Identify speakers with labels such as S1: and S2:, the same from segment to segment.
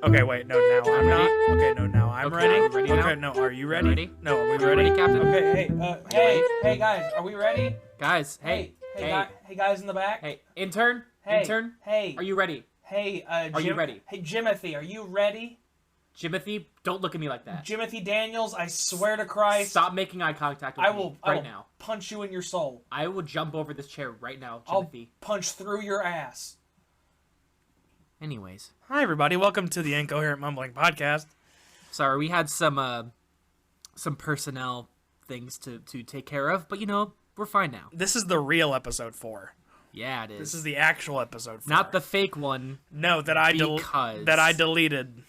S1: Okay, wait, no, now I'm
S2: ready?
S1: not. Okay, no, now I'm
S2: Okay,
S1: ready.
S2: are you ready
S1: Okay,
S2: now?
S1: no, are you ready?
S2: Ready?
S1: No, are we
S2: You
S1: ready?
S2: ready, Captain?
S1: Okay, hey, guys, are we ready?
S2: Guys,
S1: Hey,
S2: hey,
S1: guys in the back.
S2: hey, intern,
S1: Hey,
S2: intern,
S1: hey,
S2: are you ready?
S1: hey,
S2: Are you ready?
S1: Hey, Jimothy, are you ready?
S2: Jimothy, don't look at me like that.
S1: Jimothy Daniels, I swear to Christ,
S2: Stop making eye contact with
S1: I
S2: me
S1: will
S2: now.
S1: punch you in your soul.
S2: I will jump over this chair right now,
S1: I'll
S2: Jimothy.
S1: punch through your ass.
S2: Anyways,
S1: Hi, everybody. Welcome to the Incoherent Mumbling podcast.
S2: sorry, we had some personnel things to take care of, but we're fine now.
S1: This is the real episode 4.
S2: Yeah, it is.
S1: This is the actual episode 4.
S2: Not the fake one.
S1: No, that I deleted.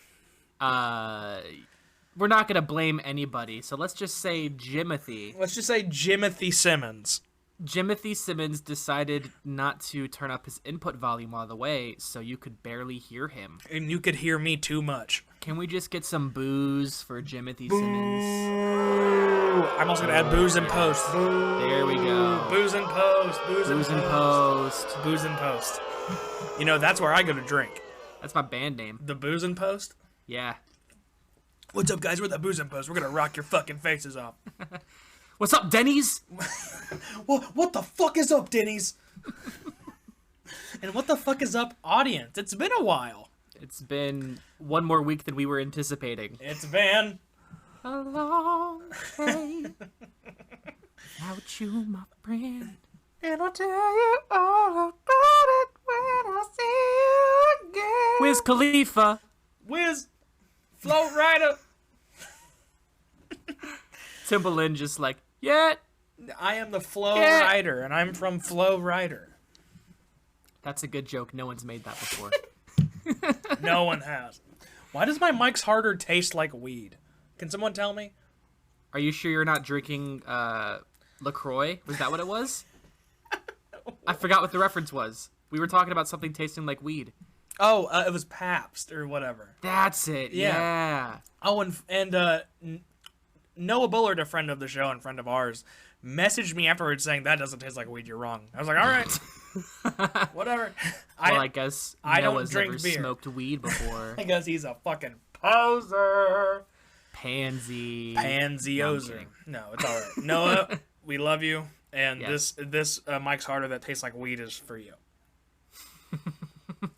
S2: We're not gonna blame anybody, so let's just say Jimothy.
S1: Let's just say Jimothy Simmons.
S2: Jimothy Simmons decided not to turn up his input volume all the way, so you could barely hear him.
S1: And you could hear me too much.
S2: Can we just get some booze for Jimothy Simmons?
S1: I'm also going to add booze in post.
S2: There we go.
S1: Booze in post. Booze in
S2: post.
S1: Booze in post. You know, that's where I go to drink.
S2: That's my band name.
S1: The booze in post?
S2: Yeah.
S1: What's up, guys? We're the booze in post. We're going to rock your fucking faces off.
S2: What's up, Denny's?
S1: What the fuck is up, Denny's? And what the fuck is up, audience? It's been a while.
S2: It's been one more week than we were anticipating.
S1: It's been
S2: a long day without you, my friend.
S1: And I'll tell you all about it when I see you again.
S2: Wiz Khalifa.
S1: Wiz. Float Rider.
S2: Timbaland just like, yeah.
S1: I am the Flow Rider, and I'm from Flow Rider.
S2: That's a good joke. No one's made that before.
S1: No one has. Why does my Mike's Harder taste like weed? Can someone tell me?
S2: Are you sure you're not drinking LaCroix? Was that what it was? I forgot what the reference was. We were talking about something tasting like weed.
S1: Oh, it was Pabst or whatever.
S2: That's it. Yeah.
S1: Oh, and Noah Bullard, a friend of the show and friend of ours, messaged me afterwards saying that doesn't taste like weed. You're wrong. I was like, all right, whatever.
S2: Well, I guess
S1: I don't
S2: Noah's
S1: drink
S2: never
S1: beer.
S2: Smoked weed before.
S1: I guess he's a fucking poser.
S2: Pansy.
S1: Pansy-ozer. No, it's all right. Noah, we love you, and
S2: Yes.
S1: this Mike's Harder that tastes like weed is for you.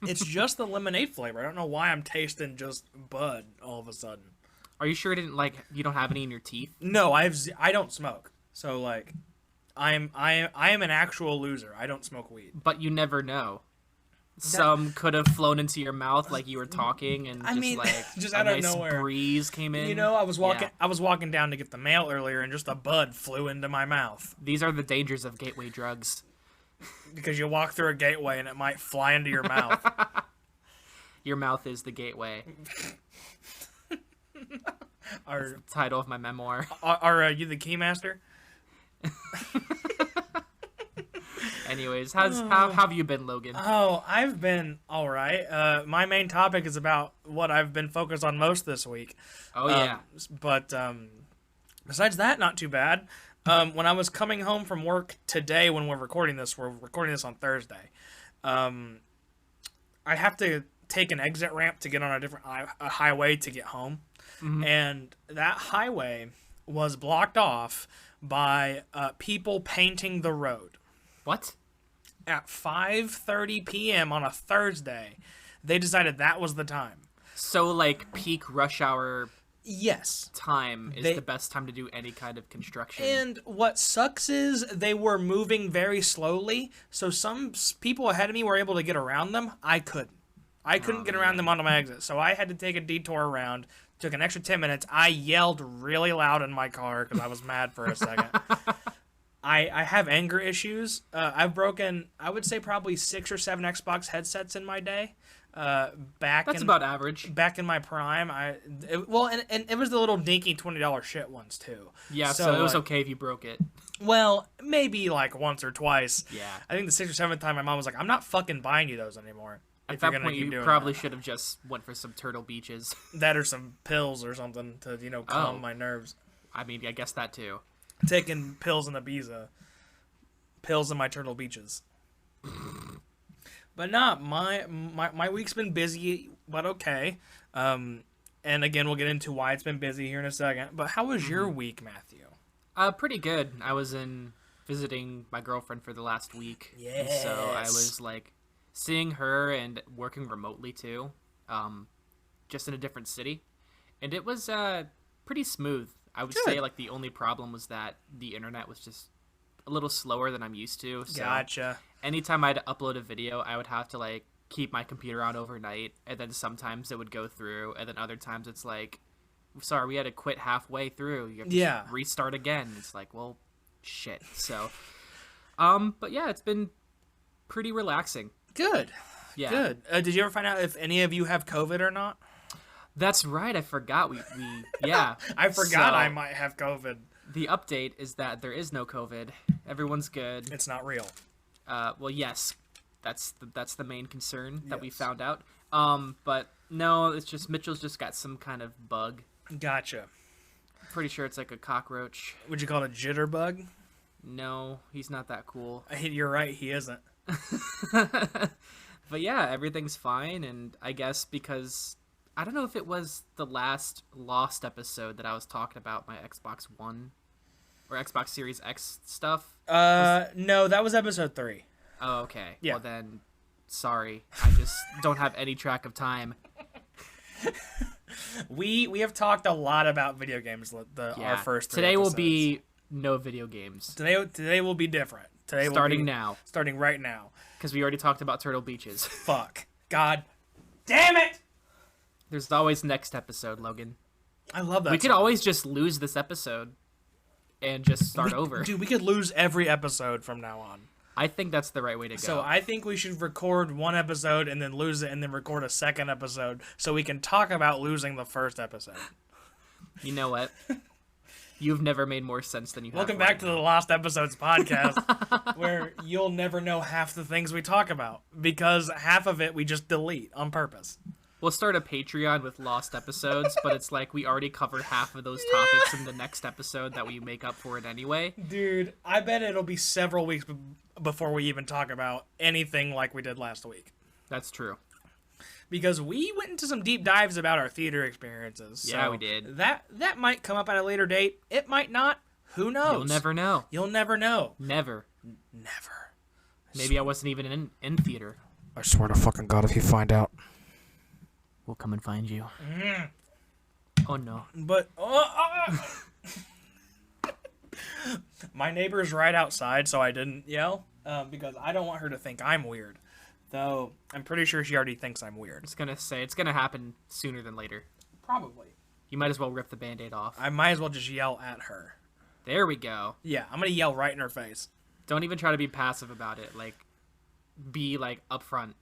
S1: It's just the lemonade flavor. I don't know why I'm tasting just Bud all of a sudden.
S2: Are you sure you don't have any in your teeth?
S1: No, I don't smoke. So like, I am an actual loser. I don't smoke weed.
S2: But you never know. Some could have flown into your mouth like you were talking, and
S1: just
S2: a
S1: out of
S2: nice
S1: nowhere.
S2: breeze came in.
S1: You know, I was walking down to get the mail earlier, and just a bud flew into my mouth.
S2: These are the dangers of gateway drugs.
S1: Because you walk through a gateway and it might fly into your mouth.
S2: Your mouth is the gateway. That's the title of my memoir.
S1: Are you the keymaster?
S2: Anyways, how have you been, Logan?
S1: Oh, I've been all right. My main topic is about what I've been focused on most this week.
S2: Oh, yeah.
S1: But besides that, not too bad. When I was coming home from work today, when we're recording this on Thursday. I have to take an exit ramp to get on a different highway to get home. Mm-hmm. And that highway was blocked off by people painting the road.
S2: What?
S1: At 5:30 p.m. on a Thursday, they decided that was the time.
S2: So, like, peak rush hour
S1: Yes.
S2: time is the best time to do any kind of construction.
S1: And what sucks is they were moving very slowly, so some people ahead of me were able to get around them. I couldn't. I couldn't get around them onto my exit, so I had to take a detour around. Took an extra 10 minutes. I yelled really loud in my car because I was mad for a second. I have anger issues. I've broken, I would say, probably 6 or 7 Xbox headsets in my day.
S2: That's about average.
S1: Back in my prime, and it was the little dinky $20 shit ones too.
S2: Yeah, so it was okay if you broke it.
S1: Well, maybe like once or twice.
S2: Yeah.
S1: I think the 6th or 7th time, my mom was like, "I'm not fucking buying you those anymore."
S2: At that point, you probably should have just went for some Turtle Beaches.
S1: That or some pills or something to calm my nerves.
S2: I mean, I guess that too.
S1: taking pills in Ibiza. Pills in my Turtle Beaches. But nah, my week's been busy, but okay. And again, we'll get into why it's been busy here in a second. But how was your week, Matthew?
S2: Pretty good. I was visiting my girlfriend for the last week.
S1: Yes.
S2: So I was seeing her and working remotely too, just in a different city, and it was pretty smooth. I would say the only problem was that the internet was just a little slower than I'm used to. So
S1: Gotcha.
S2: anytime I had to upload a video, I would have to keep my computer on overnight, and then sometimes it would go through, and then other times it's sorry, we had to quit halfway through. You have to restart again. It's well, shit. So, but yeah, it's been pretty relaxing.
S1: Good.
S2: Yeah.
S1: Good. Did you ever find out if any of you have COVID or not?
S2: That's right. I forgot. We yeah.
S1: I forgot I might have COVID.
S2: The update is that there is no COVID. Everyone's good.
S1: It's not real.
S2: Well, yes, that's the main concern that we found out. But no, it's just Mitchell's just got some kind of bug.
S1: Gotcha.
S2: Pretty sure it's like a cockroach.
S1: Would you call it a jitterbug?
S2: No, he's not that cool.
S1: You're right. He isn't.
S2: But yeah, everything's fine, and I guess because I don't know if it was the last Lost episode that I was talking about my Xbox One or Xbox Series X stuff.
S1: No, that was episode 3.
S2: Oh, okay.
S1: Yeah.
S2: Well then, sorry, I just don't have any track of time.
S1: We have talked a lot about video games. Our first 3
S2: today
S1: episodes.
S2: will be no video games.
S1: Today will be different. Today
S2: starting
S1: right now.
S2: Because we already talked about Turtle Beaches.
S1: Fuck. God damn it!
S2: There's always next episode, Logan.
S1: I love that.
S2: We could always just lose this episode and just start over.
S1: Dude, we could lose every episode from now on.
S2: I think that's the right way to go.
S1: So I think we should record one episode and then lose it and then record a second episode so we can talk about losing the first episode.
S2: You know what? You've never made more sense than you have.
S1: Welcome back to the Lost Episodes podcast, where you'll never know half the things we talk about because half of it we just delete on purpose.
S2: We'll start a Patreon with Lost Episodes, but it's we already covered half of those topics in the next episode that we make up for it anyway.
S1: Dude, I bet it'll be several weeks before we even talk about anything like we did last week.
S2: That's true.
S1: Because we went into some deep dives about our theater experiences.
S2: Yeah,
S1: so
S2: we did.
S1: That might come up at a later date. It might not. Who knows?
S2: You'll never know.
S1: You'll never know.
S2: Never.
S1: Never.
S2: Maybe I wasn't even in theater.
S1: I swear to fucking God if you find out.
S2: We'll come and find you. Oh, no.
S1: But... My neighbor's right outside, so I didn't yell. Because I don't want her to think I'm weird. Though, I'm pretty sure she already thinks I'm weird.
S2: I was gonna say, it's gonna happen sooner than later.
S1: Probably.
S2: You might as well rip the Band-Aid off.
S1: I might as well just yell at her.
S2: There we go.
S1: Yeah, I'm gonna yell right in her face.
S2: Don't even try to be passive about it. Be, upfront.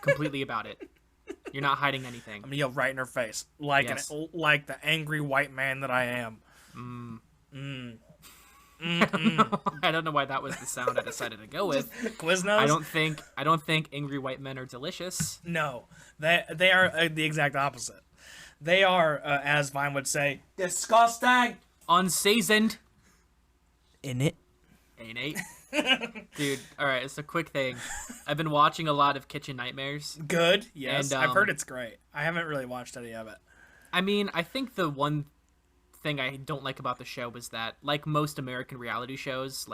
S2: Completely about it. You're not hiding anything.
S1: I'm gonna yell right in her face. Like the angry white man that I am.
S2: I don't know why that was the sound I decided to go with.
S1: Quiznos?
S2: I don't think angry white men are delicious.
S1: No, they are the exact opposite. They are, as Vine would say, disgusting,
S2: unseasoned.
S1: In it,
S2: ain't it? Dude, all right. It's a quick thing. I've been watching a lot of Kitchen Nightmares.
S1: Good, yes.
S2: And,
S1: I've heard it's great. I haven't really watched any of it.
S2: I mean, I think the one thing I don't like about the show was that, like most American reality shows,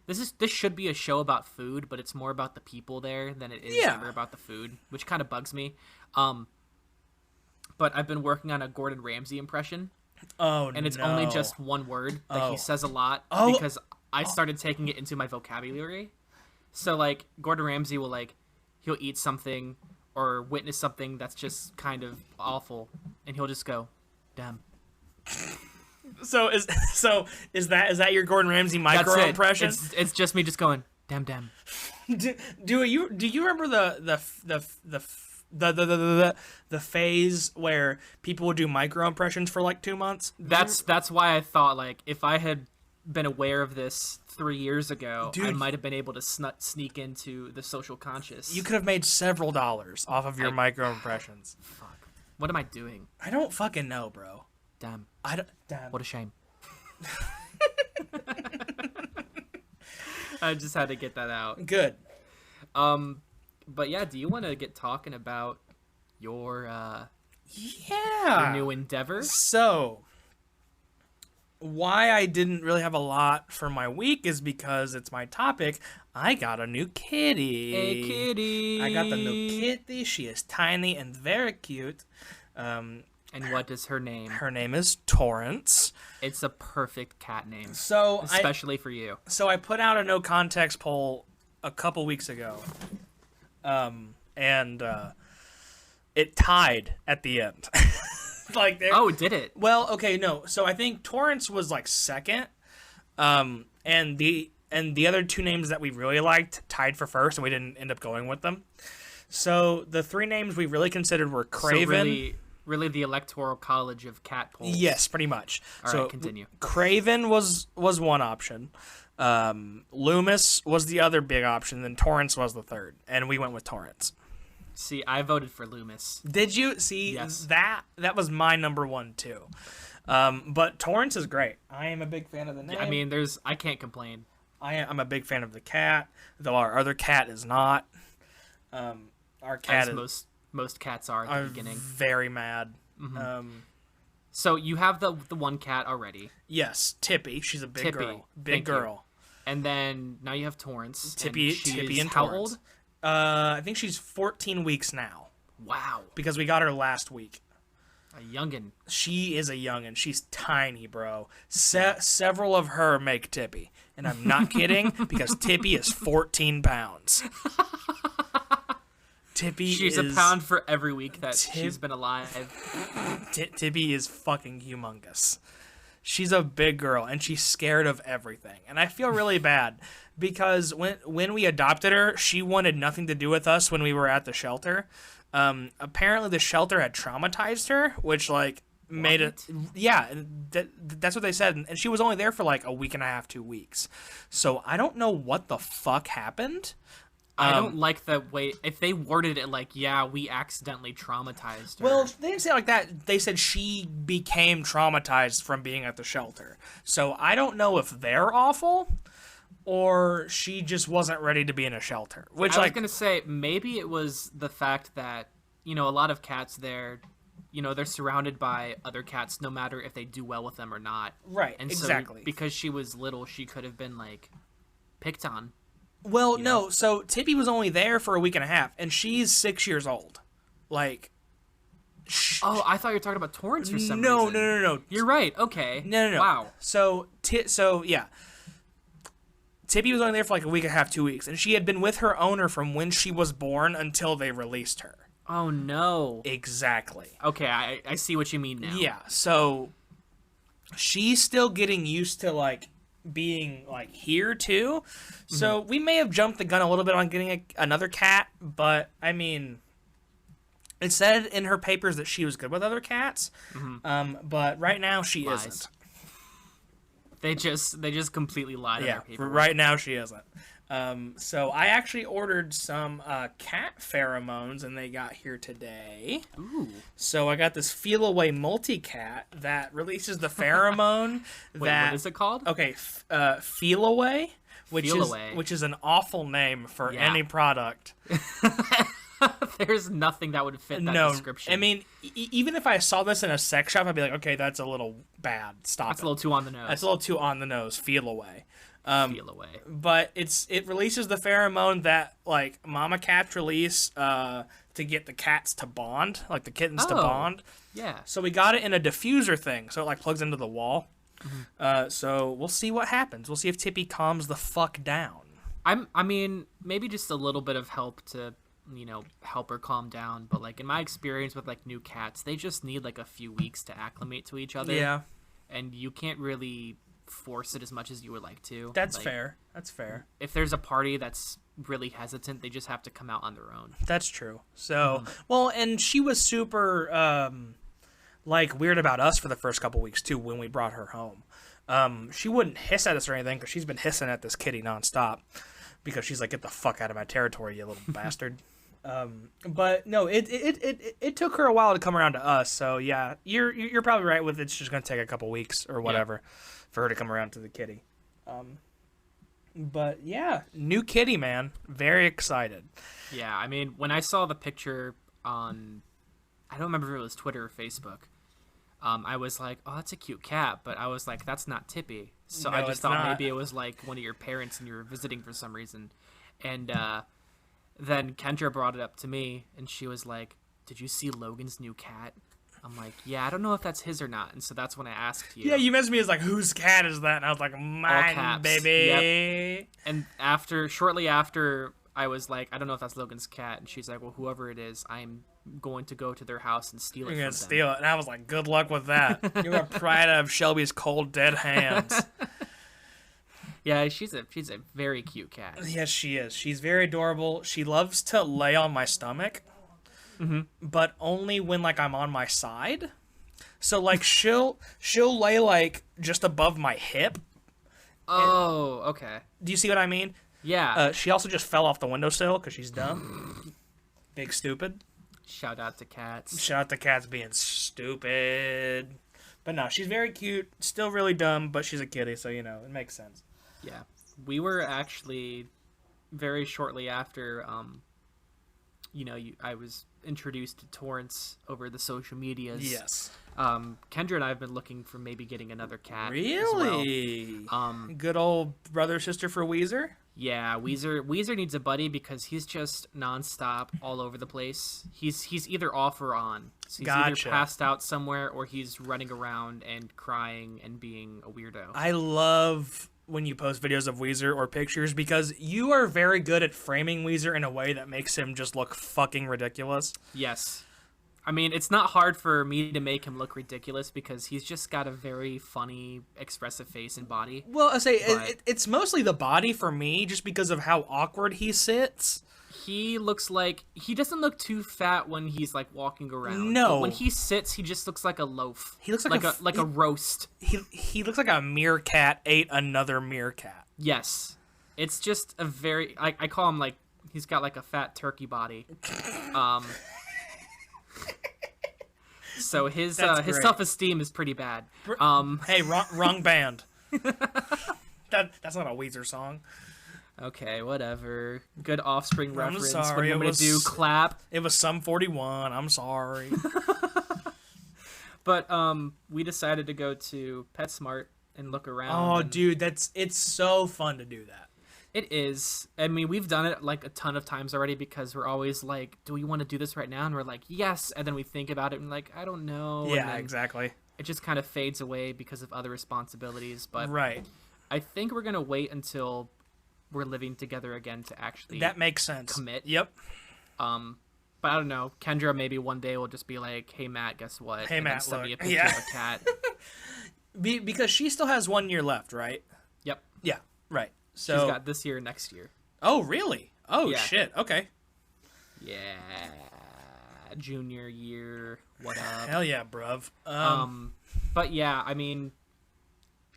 S2: this should be a show about food, but it's more about the people there than it is ever about the food, which kind of bugs me. But I've been working on a Gordon Ramsay impression.
S1: Oh,
S2: and it's only just one word. He says a lot because I started taking it into my vocabulary. So Gordon Ramsay will he'll eat something or witness something that's just kind of awful, and he'll just go, "Damn."
S1: So is that your Gordon Ramsay micro impression?
S2: It's just me just going, "Damn, damn."
S1: Do you remember the phase where people would do micro impressions for 2 months?
S2: That's why I thought if I had been aware of this 3 years ago, I might have been able to sneak into the social conscious.
S1: You could have made several dollars off of your micro impressions.
S2: Fuck. What am I doing?
S1: I don't fucking know, bro.
S2: Damn.
S1: Damn.
S2: What a shame. I just had to get that out.
S1: Good.
S2: But yeah, do you want to get talking about your new endeavor?
S1: So, why I didn't really have a lot for my week is because it's my topic. I got a new kitty.
S2: A kitty.
S1: I got the new kitty. She is tiny and very cute.
S2: And what is her name?
S1: Her name is Torrance.
S2: It's a perfect cat name.
S1: So
S2: especially for you.
S1: So I put out a no context poll a couple weeks ago. And it tied at the end.
S2: Oh, did it?
S1: Well, okay, no. So I think Torrance was like second. And the other two names that we really liked tied for first, and we didn't end up going with them. So the three names we really considered were Craven.
S2: So really the electoral college of cat polls.
S1: Yes, pretty much.
S2: All right, continue.
S1: Craven was one option. Loomis was the other big option. Then Torrance was the third, and we went with Torrance.
S2: See, I voted for Loomis.
S1: Did you? See,
S2: yes.
S1: That was my number one too. But Torrance is great. I am a big fan of the name.
S2: I mean, I can't complain.
S1: I'm a big fan of the cat, though our other cat is not. Our cat
S2: is most cats are at the beginning.
S1: Very mad.
S2: Mm-hmm. So you have the one cat already.
S1: Yes, Tippy. She's a big girl. Big girl.
S2: And then now you have Torrance.
S1: Tippy and
S2: how
S1: Torrance.
S2: Old?
S1: I think she's 14 weeks now.
S2: Wow.
S1: Because we got her last week.
S2: A youngin.
S1: She is a youngin. She's tiny, bro. Several of her make Tippy. And I'm not kidding, because Tippy is 14 pounds.
S2: She's a pound for every week that she's been alive.
S1: Tippy is fucking humongous. She's a big girl, and she's scared of everything. And I feel really bad, because when we adopted her, she wanted nothing to do with us when we were at the shelter. Apparently the shelter had traumatized her, which made it. Yeah, that's what they said. And she was only there for like a week and a half, 2 weeks. So I don't know what the fuck happened.
S2: I don't like the way, if they worded it like, yeah, we accidentally traumatized her.
S1: Well, they didn't say it like that. They said she became traumatized from being at the shelter. So I don't know if they're awful or she just wasn't ready to be in a shelter. Which,
S2: I was going to say, maybe it was the fact that, a lot of cats there, they're surrounded by other cats no matter if they do well with them or not.
S1: Right,
S2: and
S1: exactly.
S2: So because she was little, she could have been, picked on.
S1: Well, no. So Tippy was only there for a week and a half, and she's 6 years old.
S2: I thought you were talking about Torrance for some reason.
S1: No.
S2: You're right. Okay.
S1: No.
S2: Wow.
S1: So yeah. Tippy was only there for like a week and a half, 2 weeks, and she had been with her owner from when she was born until they released her.
S2: Oh, no.
S1: Exactly.
S2: Okay, I see what you mean now.
S1: Yeah, so she's still getting used to, being, here, too. Mm-hmm. So we may have jumped the gun a little bit on getting another cat, but, I mean, it said in her papers that she was good with other cats, but right now she isn't.
S2: They just completely lied on their paperwork.
S1: Right now she isn't. So I actually ordered some cat pheromones, and they got here today.
S2: Ooh.
S1: So I got this Feel Away multi-cat that releases the pheromone.
S2: Wait, what is it called?
S1: Okay, Feel Away, which is an awful name for any product.
S2: There's nothing that would fit that description.
S1: I mean, even if I saw this in a sex shop, I'd be like, okay, that's a little bad. Stop.
S2: That's a little too on the nose.
S1: That's a little too on the nose. Feel Away.
S2: Feel Away.
S1: But it releases the pheromone that mama cats release to get the cats to bond, the kittens to bond.
S2: Yeah.
S1: So we got it in a diffuser thing, so it plugs into the wall. Mm-hmm. So we'll see what happens. We'll see if Tippy calms the fuck down.
S2: I mean, maybe just a little bit of help to help her calm down. But in my experience with new cats, they just need a few weeks to acclimate to each other.
S1: Yeah.
S2: And you can't really force it as much as you would like to.
S1: That's fair.
S2: If there's a party that's really hesitant, they just have to come out on their own.
S1: That's true. So, well, and she was super weird about us for the first couple weeks too when we brought her home. She wouldn't hiss at us or anything because she's been hissing at this kitty nonstop because she's like, get the fuck out of my territory, you little bastard. But no, it took her a while to come around to us. So yeah, you're probably right with it's just gonna take a couple weeks or whatever for her to come around to the kitty. But yeah, new kitty, man. Very excited.
S2: Yeah, I mean, when I saw the picture on, I don't remember if it was Twitter or Facebook, I was like, oh, that's a cute cat. But I was like, that's not Tippy. So
S1: No,
S2: I just
S1: it's
S2: thought
S1: not.
S2: maybe it was like one of your parents and you were visiting for some reason. And then Kendra brought it up to me and she was like, did you see Logan's new cat? I'm like, yeah, I don't know if that's his or not. And so that's when I asked you.
S1: Yeah, you messaged me as like, whose cat is that? And I was like, mine,
S2: caps.
S1: baby.
S2: Yep. And shortly after, I was like, I don't know if that's Logan's cat. And she's like, well, whoever it is, I'm going to go to their house and steal it
S1: You're
S2: from
S1: gonna
S2: them.
S1: steal it. And I was like, good luck with that. You're gonna pry it out of Shelby's cold, dead hands.
S2: Yeah, she's a very cute cat.
S1: Yes, she is. She's very adorable. She loves to lay on my stomach. But only when like I'm on my side. So like she'll lay like just above my hip.
S2: Oh, okay.
S1: Do you see what I mean?
S2: Yeah.
S1: She also just fell off the windowsill because she's dumb. Big stupid.
S2: Shout out to cats.
S1: Shout out to cats being stupid. But no, she's very cute. Still really dumb, but she's a kitty, so you know it makes sense.
S2: Yeah. We were actually very shortly after I was introduced to torrents over the social medias.
S1: Yes.
S2: Kendra and I have been looking for maybe getting another cat.
S1: Really?
S2: As well.
S1: Good old brother sister for Weezer.
S2: Yeah, Weezer needs a buddy because he's just nonstop all over the place. He's either off or on. So he's either passed out somewhere or he's running around and crying and being a weirdo.
S1: I love when you post videos of Weezer or pictures because you are very good at framing Weezer in a way that makes him just look fucking ridiculous.
S2: Yes. I mean, it's not hard for me to make him look ridiculous because he's just got a very funny, expressive face and body.
S1: Well, I say it's mostly the body for me just because of how awkward he sits.
S2: He looks like he doesn't look too fat when he's like walking around.
S1: No,
S2: but when he sits, he just looks like a loaf.
S1: He looks like
S2: a roast.
S1: He looks like a meerkat ate another meerkat.
S2: Yes, it's just a very I call him like he's got like a fat turkey body. So his self-esteem is pretty bad.
S1: Hey, wrong band. That's not a Weezer song.
S2: Okay, whatever. Good Offspring reference.
S1: I'm sorry.
S2: What do you want me to do? Clap?
S1: It was Sum 41. I'm sorry.
S2: But we decided to go to PetSmart and look around.
S1: Oh, dude, it's so fun to do that.
S2: It is. I mean, we've done it like a ton of times already because we're always like, do we want to do this right now? And we're like, yes. And then we think about it and like, I don't know.
S1: Yeah, exactly.
S2: It just kind of fades away because of other responsibilities. But
S1: right.
S2: I think we're going to wait until we're living together again to actually
S1: that makes sense.
S2: Commit.
S1: Yep.
S2: But I don't know. Kendra maybe one day will just be like, hey, Matt, guess what?
S1: Hey, Matt,
S2: send
S1: look.
S2: me a picture of a cat.
S1: Because she still has 1 year left, right?
S2: Yep.
S1: Yeah, right. So
S2: she's got this year, next year.
S1: Oh, really? Oh,
S2: yeah.
S1: Shit. Okay.
S2: Yeah. Junior year. What up?
S1: Hell yeah, bruv.
S2: But yeah, I mean,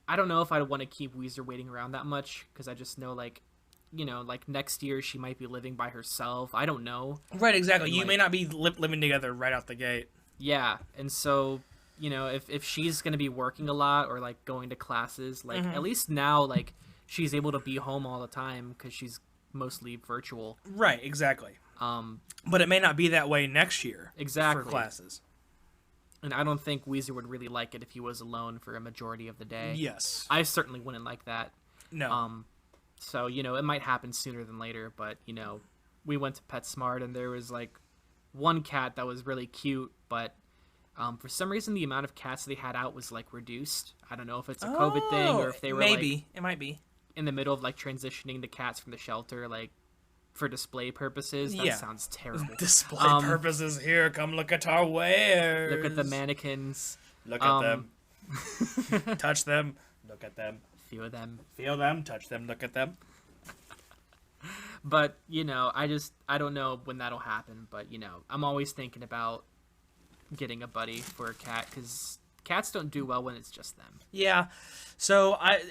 S2: I don't know if I want to keep Weezer waiting around that much because I just know, like, you know, like next year she might be living by herself. I don't know.
S1: Right, exactly.
S2: And,
S1: you
S2: like,
S1: may not be living together right out the gate.
S2: Yeah, and so, you know, if she's going to be working a lot or, like, going to classes, like, at least now, like, she's able to be home all the time because she's mostly virtual.
S1: Right, exactly. But it may not be that way next year.
S2: Exactly.
S1: For classes.
S2: And I don't think Weezer would really like it if he was alone for a majority of the day.
S1: Yes.
S2: I certainly wouldn't like that.
S1: No.
S2: So, you know, it might happen sooner than later, but, you know, we went to PetSmart and there was, like, one cat that was really cute, but for some reason the amount of cats they had out was, like, reduced. I don't know if it's a COVID thing or if they were,
S1: maybe. It might be.
S2: In the middle of, like, transitioning the cats from the shelter, like, for display purposes. That sounds terrible.
S1: Display purposes. Here, come look at our wares.
S2: Look at the mannequins.
S1: Look at them. Touch them. Look at them.
S2: Feel them.
S1: Feel them. Touch them. Look at them.
S2: But, you know, I don't know when that'll happen. But, you know, I'm always thinking about getting a buddy for a cat because cats don't do well when it's just them.
S1: Yeah. So I've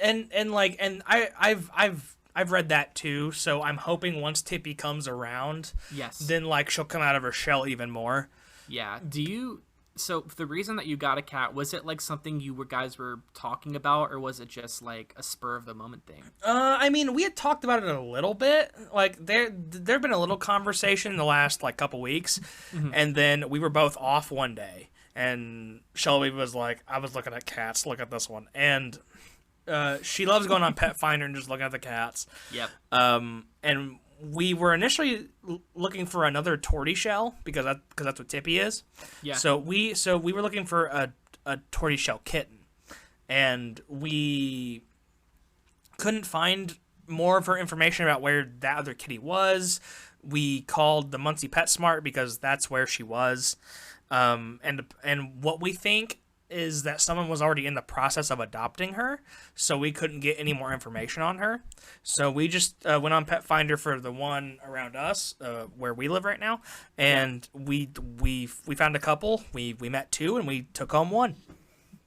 S1: read that too. So I'm hoping once Tippy comes around,
S2: yes,
S1: then like she'll come out of her shell even more.
S2: Yeah. Do So the reason that you got a cat, was it like something guys were talking about, or was it just like a spur of the moment thing?
S1: I mean, we had talked about it a little bit. Like there'd been a little conversation in the last like couple weeks, and then we were both off one day, and Shelby was like, "I was looking at cats. Look at this one," and she loves going on Pet Finder and just looking at the cats.
S2: Yep.
S1: And we were initially looking for another tortoiseshell because that's what Tippy is.
S2: Yeah.
S1: So we were looking for a tortoiseshell kitten, and we couldn't find more of her information about where that other kitty was. We called the Muncie PetSmart because that's where she was, and what we think is that someone was already in the process of adopting her, so we couldn't get any more information on her. So we just went on Pet Finder for the one around us, where we live right now, and we found a couple. We met two, and we took home one.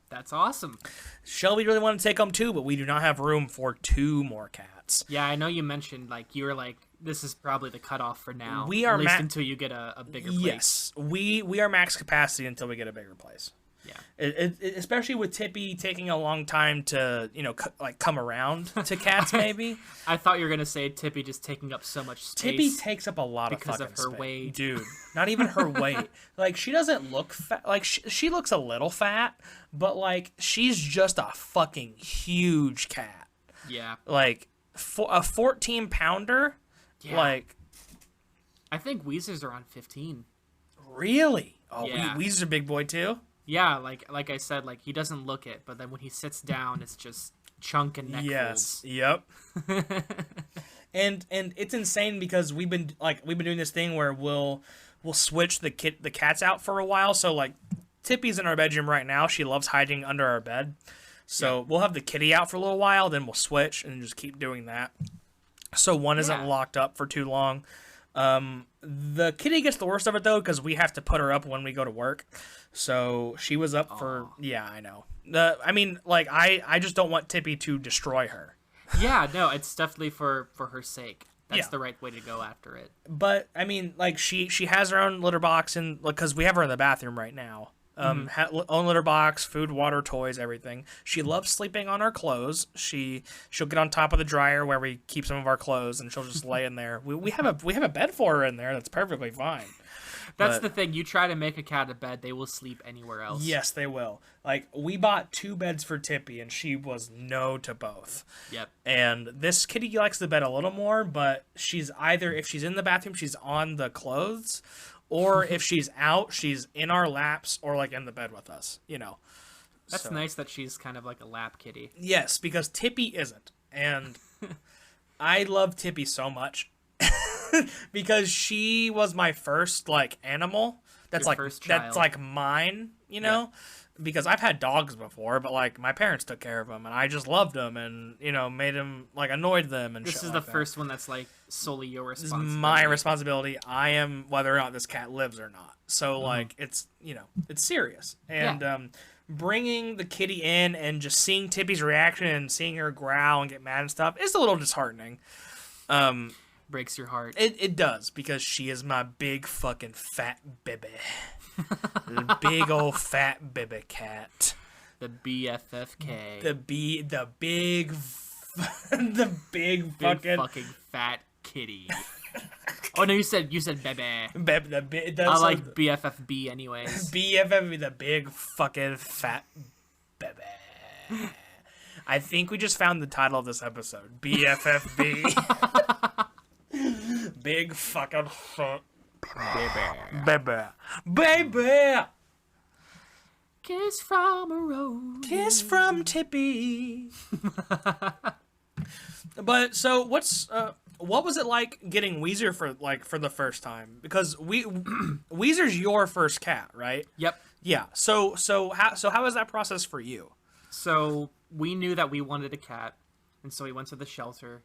S2: That's awesome.
S1: Shelby really wanted to take home two, but we do not have room for two more cats.
S2: Yeah, I know you mentioned like you were like, this is probably the cutoff for now.
S1: We are
S2: at least until you get a bigger place.
S1: Yes, we are max capacity until we get a bigger place.
S2: Yeah.
S1: Especially with Tippy taking a long time to, come around to cats, maybe.
S2: I thought you were going to say Tippy just taking up so much space.
S1: Tippy takes up a lot of fucking
S2: because of her weight.
S1: Dude, not even her weight. Like, she doesn't look fat. Like, she looks a little fat, but, like, she's just a fucking huge cat.
S2: Yeah.
S1: Like, a 14-pounder?
S2: Yeah.
S1: Like...
S2: I think Weezer's around 15.
S1: Really? Oh,
S2: yeah.
S1: Weezer's a big boy, too?
S2: Yeah, like I said, like he doesn't look it, but then when he sits down, it's just chunk and neck folds.
S1: Yep. and it's insane because we've been doing this thing where we'll switch the cats out for a while. So like Tippy's in our bedroom right now. She loves hiding under our bed. So we'll have the kitty out for a little while, then we'll switch and just keep doing that. So one isn't locked up for too long. The kitty gets the worst of it though because we have to put her up when we go to work. So she was up for I know. I just don't want Tippy to destroy her.
S2: Yeah, no, it's definitely for her sake. That's the right way to go after it.
S1: But I mean, like she has her own litter box and because we have her in the bathroom right now. Own litter box, food, water, toys, everything. She loves sleeping on our clothes. She'll get on top of the dryer where we keep some of our clothes, and she'll just lay in there. We have a bed for her in there. That's perfectly fine.
S2: That's the thing. You try to make a cat a bed, they will sleep anywhere else.
S1: Yes, they will. Like we bought 2 beds for Tippy, and she was no to both.
S2: Yep.
S1: And this kitty likes the bed a little more, but she's either if she's in the bathroom, she's on the clothes. Or if she's out, she's in our laps or like in the bed with us,
S2: That's nice that she's kind of like a lap kitty.
S1: Yes, because Tippy isn't. And I love Tippy so much because she was my first like animal. That's
S2: Your
S1: like
S2: first child.
S1: That's like mine, Yeah. Because I've had dogs before, but like my parents took care of them and I just loved them and made them like annoyed them and
S2: this
S1: shit
S2: is
S1: like
S2: the first one that's like solely your
S1: This is
S2: responsibility.
S1: my responsibility. I am whether or not this cat lives or not. So like it's it's serious. And bringing the kitty in and just seeing Tippy's reaction and seeing her growl and get mad and stuff is a little disheartening.
S2: Breaks your heart.
S1: It does because she is my big fucking fat baby. Big old fat baby cat.
S2: The BFFK.
S1: The big
S2: fucking fat kitty. Oh no, you said bebe.
S1: I
S2: like BFFB anyways.
S1: BFFB, the big fucking fat baby. I think we just found the title of this episode. BFFB. Big fucking fat baby.
S2: Kiss from a rose.
S1: Kiss from Tippy. But so what was it like getting Weezer for the first time? Because Weezer's your first cat, right?
S2: Yep.
S1: Yeah. So how was that process for you?
S2: So we knew that we wanted a cat, and so we went to the shelter,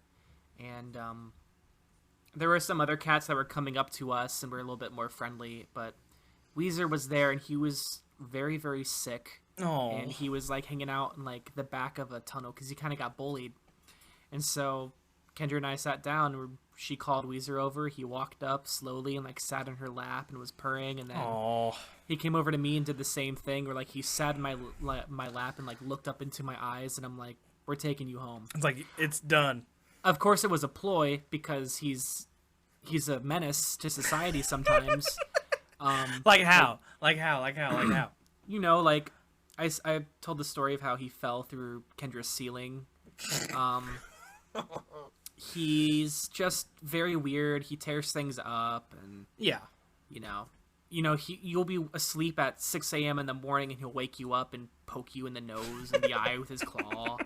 S2: and there were some other cats that were coming up to us and were a little bit more friendly, but Weezer was there, and he was very, very sick.
S1: Oh.
S2: And he was like hanging out in like the back of a tunnel because he kind of got bullied. And so Kendra and I sat down. She called Weezer over. He walked up slowly and like sat in her lap and was purring. And then he came over to me and did the same thing. Where like he sat in my lap and like looked up into my eyes. And I'm like, "We're taking you home."
S1: It's like it's done.
S2: Of course, it was a ploy because he's a menace to society sometimes.
S1: Like how? Like how?
S2: You know, like I told the story of how he fell through Kendra's ceiling. He's just very weird. He tears things up, and
S1: yeah,
S2: you know, you'll be asleep at 6 a.m. in the morning, and he'll wake you up and poke you in the nose and the eye with his claw.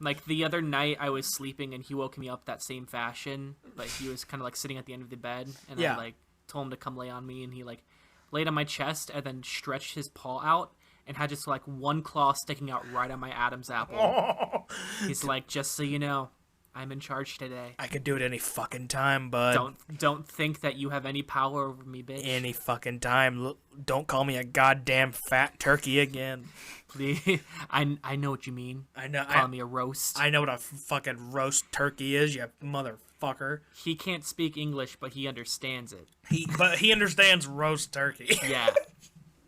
S2: Like the other night, I was sleeping, and he woke me up that same fashion, but he was kind of like sitting at the end of the bed, and I like told him to come lay on me, and he like laid on my chest and then stretched his paw out and had just like one claw sticking out right on my Adam's apple. He's like, "Just so you know, I'm in charge today.
S1: I could do it any fucking time, bud.
S2: Don't think that you have any power over me, bitch.
S1: Any fucking time. Don't call me a goddamn fat turkey again."
S2: Please. I know what you mean.
S1: I know.
S2: Call me a roast.
S1: I know what a fucking roast turkey is, you motherfucker.
S2: He can't speak English, but he understands it.
S1: But he understands roast turkey.
S2: Yeah.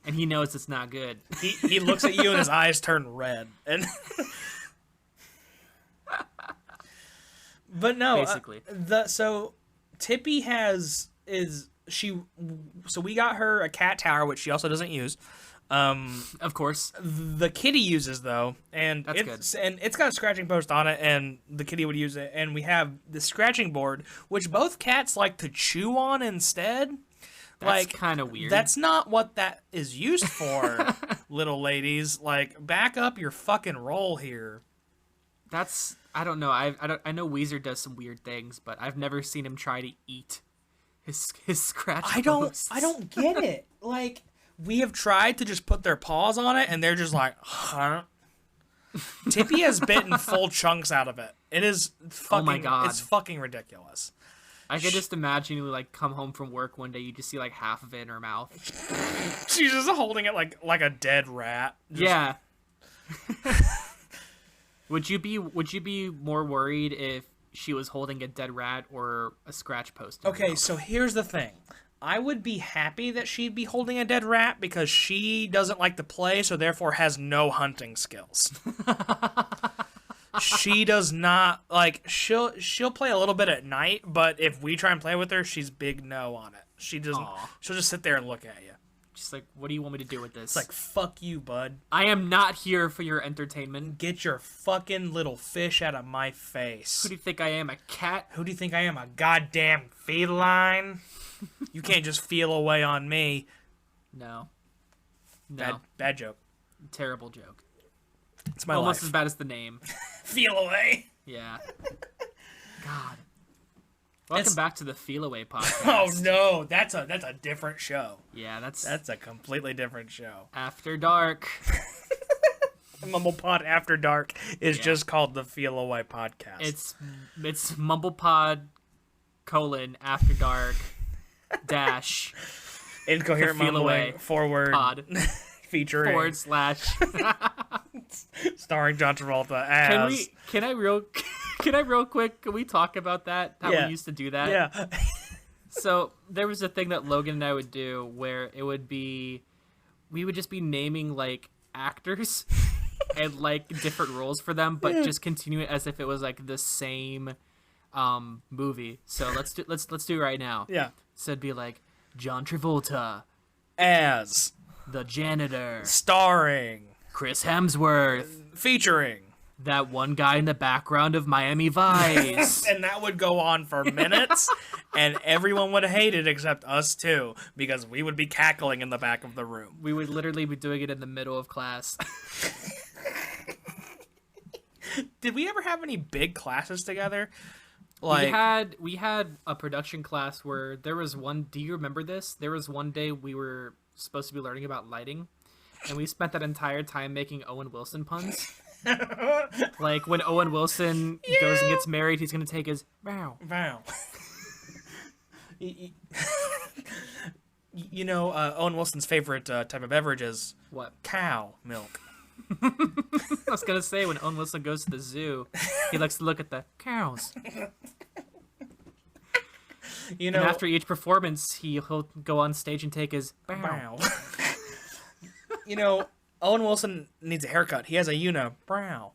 S2: And he knows it's not good.
S1: He looks at you and his eyes turn red. And but no,
S2: basically.
S1: So Tippy so we got her a cat tower, which she also doesn't use.
S2: Of course.
S1: The kitty uses though, and
S2: that's good.
S1: And it's got a scratching post on it, and the kitty would use it. And we have the scratching board, which both cats like to chew on instead.
S2: That's kind of weird.
S1: That's not what that is used for, little ladies. Like, back up your fucking roll here.
S2: I don't know. I know Weezer does some weird things, but I've never seen him try to eat his scratch posts.
S1: I don't get it. Like, we have tried to just put their paws on it, and they're just like, huh? Tippy has bitten full chunks out of it. It is fucking. Oh my God. It's fucking ridiculous.
S2: I could just imagine you like come home from work one day, you just see like half of it in her mouth.
S1: She's just holding it like a dead rat.
S2: Yeah. Would you be more worried if she was holding a dead rat or a scratch post?
S1: Okay, so here's the thing. I would be happy that she'd be holding a dead rat because she doesn't like to play, so therefore has no hunting skills. She does not like she'll play a little bit at night, but if we try and play with her, she's big no on it. She doesn't. Aww. She'll just sit there and look at you.
S2: She's like, "What do you want me to do with this?"
S1: It's like, "Fuck you, bud.
S2: I am not here for your entertainment.
S1: Get your fucking little fish out of my face."
S2: Who do you think I am, a cat?
S1: Who do you think I am, a goddamn feline? You can't just feel away on me.
S2: No.
S1: Bad joke.
S2: Terrible joke.
S1: It's my
S2: almost
S1: life.
S2: As bad as the name.
S1: Feel away.
S2: Yeah. God. Welcome back to the Feel Away podcast.
S1: Oh no, that's a different show.
S2: Yeah, that's
S1: a completely different show.
S2: After Dark.
S1: MumblePod After Dark is just called the Feel Away podcast.
S2: It's MumblePod : After Dark dash
S1: incoherent mumbling forward
S2: pod
S1: featuring / starring John Travolta as.
S2: Can I real quick? Can we talk about that? How we used to do that?
S1: Yeah.
S2: So there was a thing that Logan and I would do where it would be, we would just be naming like actors and like different roles for them, but just continue it as if it was like the same movie. So let's do it right now.
S1: Yeah.
S2: So it'd be like John Travolta
S1: as
S2: the janitor,
S1: starring
S2: Chris Hemsworth,
S1: featuring
S2: that one guy in the background of Miami Vice.
S1: And that would go on for minutes, and everyone would hate it except us too, because we would be cackling in the back of the room.
S2: We would literally be doing it in the middle of class.
S1: Did we ever have any big classes together? Like
S2: we had a production class where there was one. Do you remember this? There was one day we were supposed to be learning about lighting, and we spent that entire time making Owen Wilson puns. Like when Owen Wilson goes and gets married, he's gonna take his vow.
S1: You know, Owen Wilson's favorite type of beverage is
S2: what?
S1: Cow milk.
S2: I was gonna say, when Owen Wilson goes to the zoo, he likes to look at the cows.
S1: You know,
S2: and after each performance, he'll go on stage and take his bow.
S1: You know, Owen Wilson needs a haircut. He has a unibrow.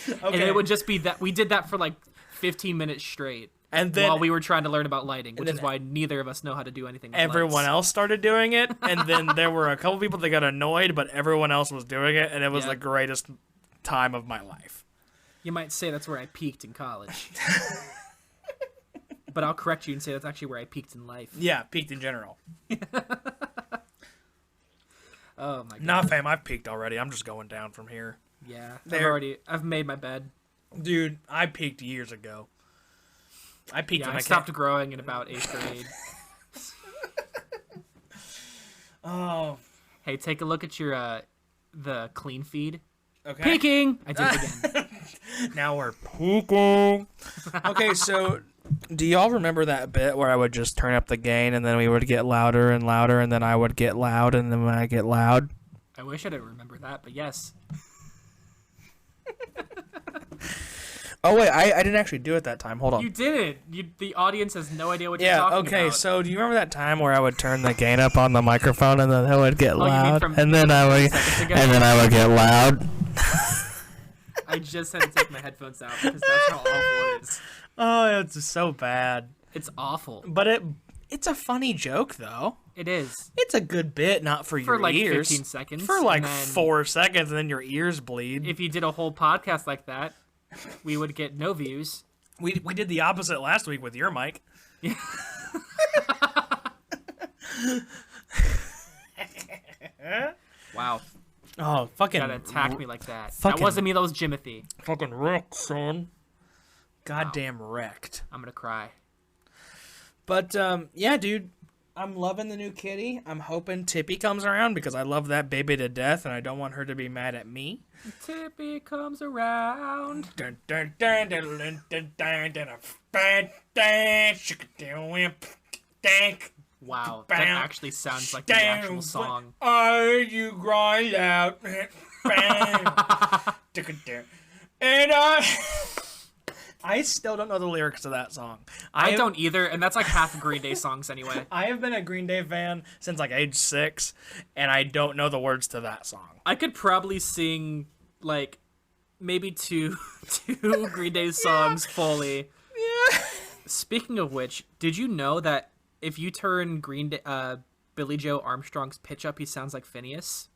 S1: Okay.
S2: And it would just be that we did that for like 15 minutes straight.
S1: And then,
S2: while we were trying to learn about lighting, which is why neither of us know how to do anything with
S1: everyone
S2: lights.
S1: else started doing it, and then there were a couple people that got annoyed, but everyone else was doing it, and it was the greatest time of my life.
S2: You might say that's where I peaked in college. But I'll correct you and say that's actually where I peaked in life.
S1: Yeah, peaked in general.
S2: Oh my god.
S1: Nah, fam, I've peaked already. I'm just going down from here.
S2: Yeah, I've made my bed.
S1: Dude, I peaked years ago. I peaked when
S2: I stopped growing in about 8th grade.
S1: Oh.
S2: Hey, take a look at your the clean feed.
S1: Okay.
S2: Peaking! I did it again.
S1: Now we're peaking. Okay, so do y'all remember that bit where I would just turn up the gain and then we would get louder and louder and then I would get loud and then when I get loud?
S2: I wish I didn't remember that, but yes.
S1: Oh, wait, I didn't actually do it that time. Hold on.
S2: You didn't. The audience has no idea what you're talking about.
S1: Yeah, okay, so do you remember that time where I would turn the gain up on the microphone and then it would get loud? And then I would get loud?
S2: I just had to take my headphones out because that's how awful it is.
S1: Oh, it's so bad.
S2: It's awful.
S1: But it's a funny joke, though.
S2: It is.
S1: It's a good bit, not for your
S2: like
S1: ears.
S2: 15 seconds.
S1: For like 4 seconds, and then your ears bleed.
S2: If you did a whole podcast like that, we would get no views.
S1: We did the opposite last week with your mic.
S2: Yeah. Wow.
S1: Oh, fucking...
S2: Gotta attack me like that. That wasn't me, that was Jimothy.
S1: Fucking wrecked, son. Goddamn wrecked.
S2: I'm gonna cry.
S1: But, yeah, dude. I'm loving the new kitty. I'm hoping Tippy comes around because I love that baby to death and I don't want her to be mad at me.
S2: Tippy comes around.
S1: Dun, dun, dun, dun, dun, dun, dun, dun, dun, dun, dun,
S2: wow, that actually sounds like the actual song.
S1: Are you crying out? And I still don't know the lyrics to that song.
S2: I don't either, and that's like half of Green Day songs anyway.
S1: I have been a Green Day fan since like age 6, and I don't know the words to that song.
S2: I could probably sing like maybe two Green Day songs fully.
S1: Yeah.
S2: Speaking of which, did you know that if you turn Billy Joe Armstrong's pitch up, he sounds like Phineas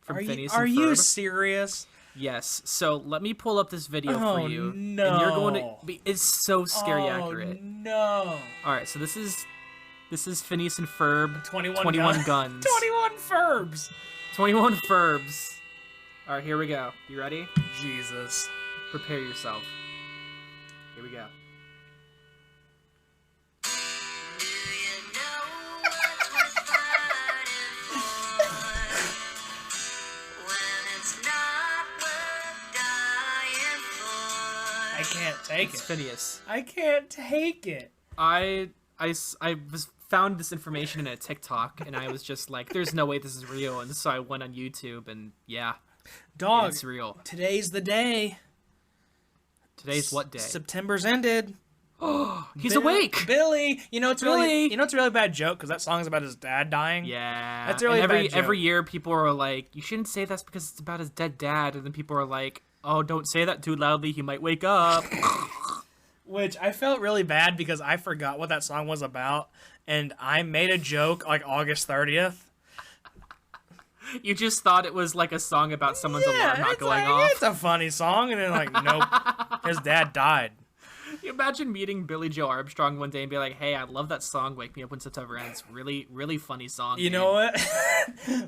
S2: from Phineas and Ferb?
S1: Are you serious?
S2: Yes. So let me pull up this video for you.
S1: No.
S2: And you're going to be... It's so scary accurate.
S1: No.
S2: All right. So this is Phineas and Ferb.
S1: 21
S2: guns.
S1: 21 Ferbs.
S2: 21 Ferbs. All right. Here we go. You ready?
S1: Jesus.
S2: Prepare yourself. Here we go.
S1: I can't take
S2: It's
S1: it.
S2: Phineas.
S1: I can't take it.
S2: I found this information in a TikTok, and I was just like, "There's no way this is real," and so I went on YouTube, and yeah,
S1: Dog,
S2: it's real.
S1: Today's the day.
S2: Today's what day?
S1: September's ended.
S2: Oh, he's awake.
S1: Billy, you know it's
S2: Billy.
S1: really a bad joke because that song's about his dad dying.
S2: Yeah,
S1: that's really
S2: and
S1: a bad joke.
S2: every year people are like, "You shouldn't say that's because it's about his dead dad," and then people are like, "Oh, don't say that too loudly. He might wake up."
S1: Which I felt really bad because I forgot what that song was about, and I made a joke like August 30th.
S2: You just thought it was like a song about someone's alarm not going off.
S1: It's a funny song, and then like, nope, his dad died.
S2: You imagine meeting Billy Joe Armstrong one day and be like, "Hey, I love that song, Wake Me Up When September Ends. Really, really funny song."
S1: You know what?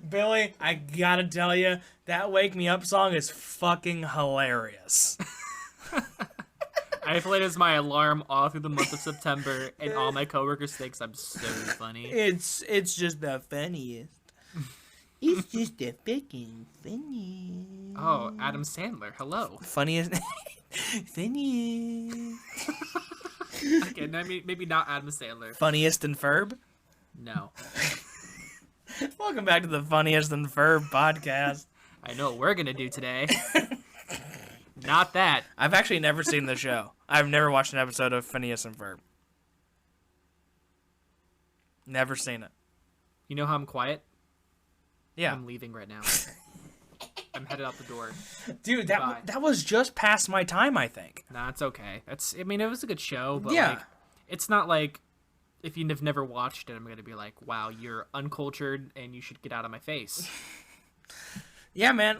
S1: Billy, I gotta tell you, that Wake Me Up song is fucking hilarious.
S2: I play it as my alarm all through the month of September, and all my coworkers think I'm so funny.
S1: It's just the funniest. It's just the fucking funniest.
S2: Oh, Adam Sandler, hello.
S1: Funniest. Funniest.
S2: Okay, maybe not Adam Sandler.
S1: Funniest and Ferb?
S2: No.
S1: Welcome back to the Funniest and Ferb podcast.
S2: I know what we're gonna do today. Not that.
S1: I've actually never seen the show. I've never watched an episode of Phineas and Ferb. Never seen it.
S2: You know how I'm quiet?
S1: Yeah.
S2: I'm leaving right now. I'm headed out the door.
S1: Dude, that was just past my time, I think.
S2: Nah, it's okay. I mean, it was a good show, but
S1: yeah.
S2: like, it's not like if you've never watched it, I'm gonna be like, wow, you're uncultured and you should get out of my face.
S1: Yeah, man.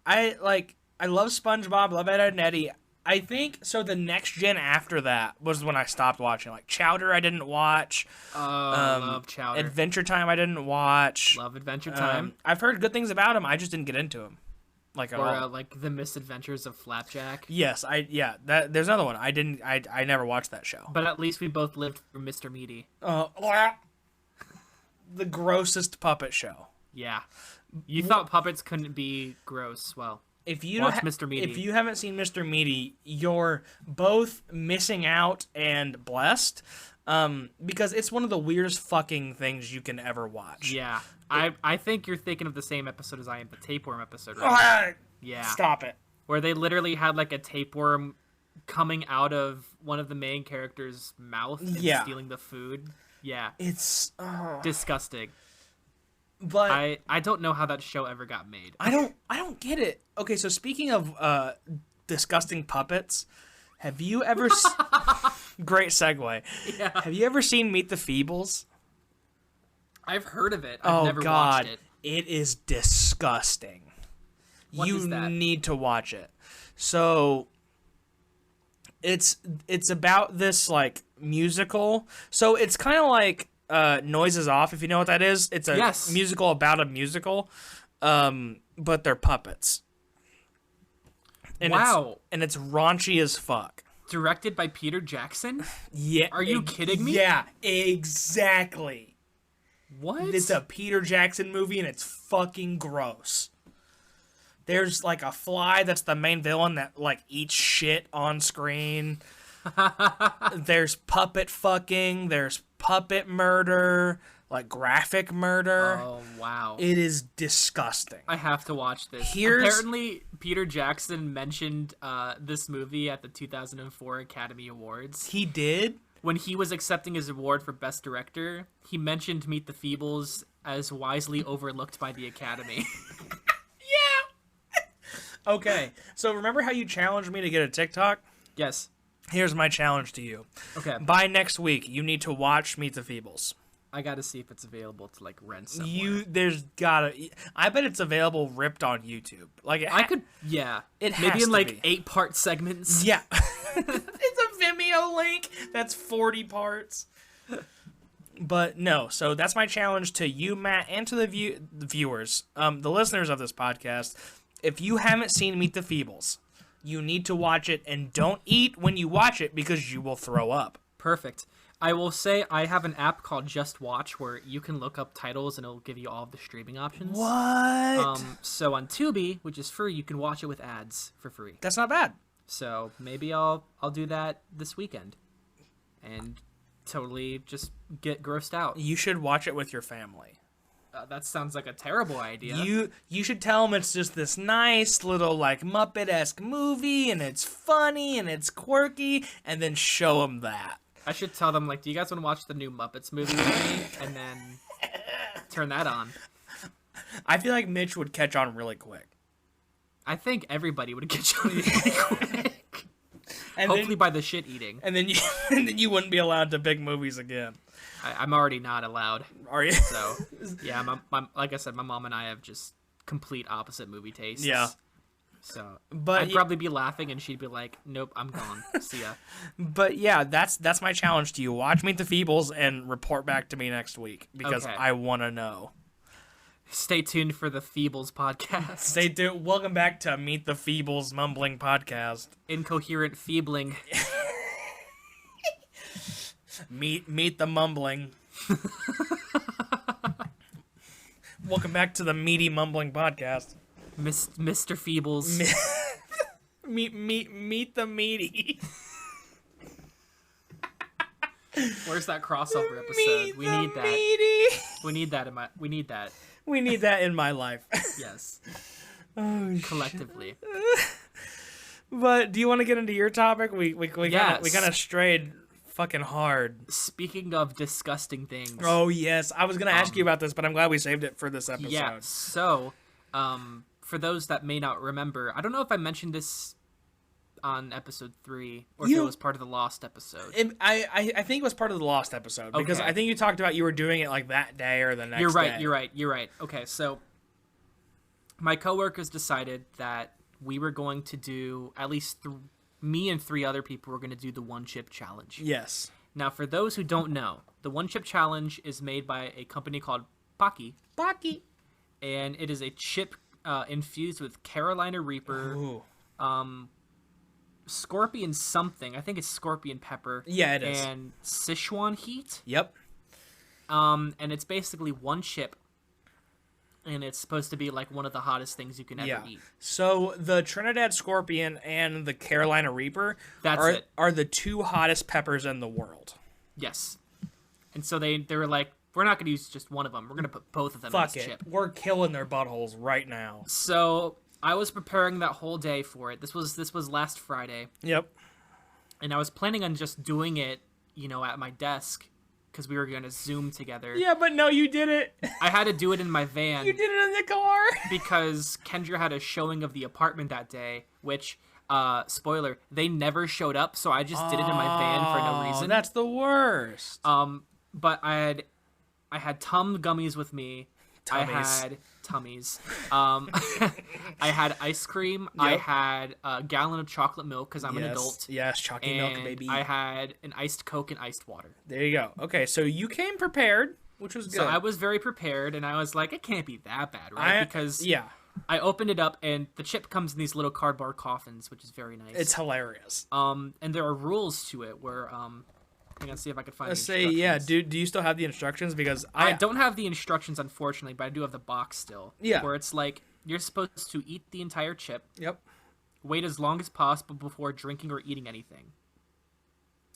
S1: I love SpongeBob, love Ed, Edd n Eddy. I think so. The next gen after that was when I stopped watching. Like Chowder, I didn't watch.
S2: Love Chowder.
S1: Adventure Time, I didn't watch.
S2: Love Adventure Time.
S1: I've heard good things about him. I just didn't get into him. Like at all.
S2: Like The Misadventures of Flapjack.
S1: Yes, there's another one. I never watched that show.
S2: But at least we both lived through Mr. Meaty.
S1: The grossest puppet show.
S2: Yeah. You thought puppets couldn't be gross. Well,
S1: if you
S2: watch Mr. Meaty.
S1: If you haven't seen Mr. Meaty, you're both missing out and blessed. Because it's one of the weirdest fucking things you can ever watch.
S2: Yeah. I think you're thinking of the same episode as I am, the tapeworm episode, right? Yeah.
S1: Stop it.
S2: Where they literally had like a tapeworm coming out of one of the main characters' mouth and stealing the food. Yeah.
S1: It's
S2: disgusting.
S1: But
S2: I don't know how that show ever got made.
S1: I don't get it. Okay, so speaking of disgusting puppets, have you ever great segue.
S2: Yeah.
S1: Have you ever seen Meet the Feebles?
S2: I've heard of it. I've never watched it.
S1: It is disgusting.
S2: What is that?
S1: You need to watch it. So it's about this like musical. So it's kind of like Noises Off, if you know what that is. It's a musical about a musical, but they're puppets. And
S2: wow.
S1: It's raunchy as fuck.
S2: Directed by Peter Jackson?
S1: Yeah.
S2: Are you kidding me?
S1: Yeah, exactly.
S2: What?
S1: It's a Peter Jackson movie, and it's fucking gross. There's, like, a fly that's the main villain that, like, eats shit on screen. There's puppet fucking. There's puppet murder. Like, graphic murder.
S2: Oh, wow.
S1: It is disgusting.
S2: I have to watch this. Apparently, Peter Jackson mentioned this movie at the 2004 Academy Awards.
S1: He did?
S2: When he was accepting his award for Best Director, he mentioned Meet the Feebles as wisely overlooked by the Academy.
S1: Yeah! Okay, so remember how you challenged me to get a TikTok?
S2: Yes.
S1: Here's my challenge to you.
S2: Okay.
S1: By next week, you need to watch Meet the Feebles.
S2: I gotta see if it's available to like rent somewhere.
S1: I bet it's available ripped on YouTube. Like
S2: I could, yeah.
S1: It has
S2: maybe in
S1: to
S2: like
S1: be.
S2: 8-part segments.
S1: Yeah. It's a Vimeo link that's 40 parts. But no, so that's my challenge to you, Matt, and to the viewers, the listeners of this podcast. If you haven't seen Meet the Feebles, you need to watch it, and don't eat when you watch it because you will throw up.
S2: Perfect. I will say I have an app called Just Watch where you can look up titles and it'll give you all of the streaming options.
S1: What?
S2: So on Tubi, which is free, you can watch it with ads for free.
S1: That's not bad.
S2: So maybe I'll do that this weekend and totally just get grossed out.
S1: You should watch it with your family.
S2: That sounds like a terrible idea.
S1: You should tell them it's just this nice little like Muppet-esque movie and it's funny and it's quirky, and then show them that.
S2: I should tell them, like, do you guys want to watch the new Muppets movie with me? And then turn that on.
S1: I feel like Mitch would catch on really quick.
S2: I think everybody would catch on really quick. And hopefully by the shit eating.
S1: And then you wouldn't be allowed to pick movies again.
S2: I'm already not allowed.
S1: Are you?
S2: So, yeah, like I said, my mom and I have just complete opposite movie tastes.
S1: Yeah.
S2: So, but I'd probably be laughing, and she'd be like, "Nope, I'm gone. See ya."
S1: But yeah, that's my challenge to you. Watch Meet the Feebles and report back to me next week because I want to know.
S2: Stay tuned for the Feebles podcast.
S1: Stay tuned. Welcome back to Meet the Feebles Mumbling podcast.
S2: Incoherent feebling.
S1: Meet the mumbling. Welcome back to the Meaty Mumbling podcast.
S2: Mr. Feebles.
S1: Meet the meaty.
S2: Where's that crossover episode? We need that.
S1: Meaty.
S2: We need that in my. We need that.
S1: We need that in my life.
S2: Yes.
S1: Oh,
S2: collectively.
S1: But do you want to get into your topic? We
S2: Yes.
S1: kind of strayed fucking hard.
S2: Speaking of disgusting things.
S1: Oh yes, I was gonna ask you about this, but I'm glad we saved it for this episode.
S2: Yeah. So, for those that may not remember, I don't know if I mentioned this on episode 3 or if it was part of the Lost episode.
S1: I think it was part of the Lost episode because I think you talked about you were doing it like that day or the next day.
S2: You're right. Okay, so my coworkers decided that we were going to do, at least me and 3 other people were going to do the one chip challenge.
S1: Yes.
S2: Now, for those who don't know, the one chip challenge is made by a company called Pocky. And it is a chip infused with Carolina Reaper, scorpion something. I think it's scorpion pepper.
S1: Yeah, it is.
S2: And Sichuan heat.
S1: Yep.
S2: And it's basically one chip. And it's supposed to be like one of the hottest things you can ever eat.
S1: So the Trinidad Scorpion and the Carolina Reaper
S2: are
S1: the 2 hottest peppers in the world.
S2: Yes. And so they were like, we're not going to use just one of them. We're going to put both of them in this chip.
S1: We're killing their buttholes right now.
S2: So I was preparing that whole day for it. This was last Friday.
S1: Yep.
S2: And I was planning on just doing it, at my desk because we were going to Zoom together.
S1: Yeah, but no, you did it.
S2: I had to do it in my van.
S1: You did it in the car.
S2: Because Kendra had a showing of the apartment that day, which, spoiler, they never showed up, so I just did it in my van for no reason.
S1: That's the worst.
S2: But I had Tum gummies with me.
S1: Tummies.
S2: I had tummies. I had ice cream. Yep. I had a gallon of chocolate milk because I'm an adult.
S1: Yes, chocolate milk, baby.
S2: I had an iced Coke and iced water.
S1: There you go. Okay, so you came prepared, which was good.
S2: So I was very prepared, and I was like, it can't be that bad, right? Because I opened it up, and the chip comes in these little cardboard coffins, which is very nice.
S1: It's hilarious.
S2: And there are rules to it where hang on, see if I can find
S1: Let's
S2: the
S1: say,
S2: instructions.
S1: do you still have the instructions? Because
S2: I don't have the instructions, unfortunately, but I do have the box still.
S1: Yeah.
S2: Where it's like, you're supposed to eat the entire chip.
S1: Yep.
S2: Wait as long as possible before drinking or eating anything.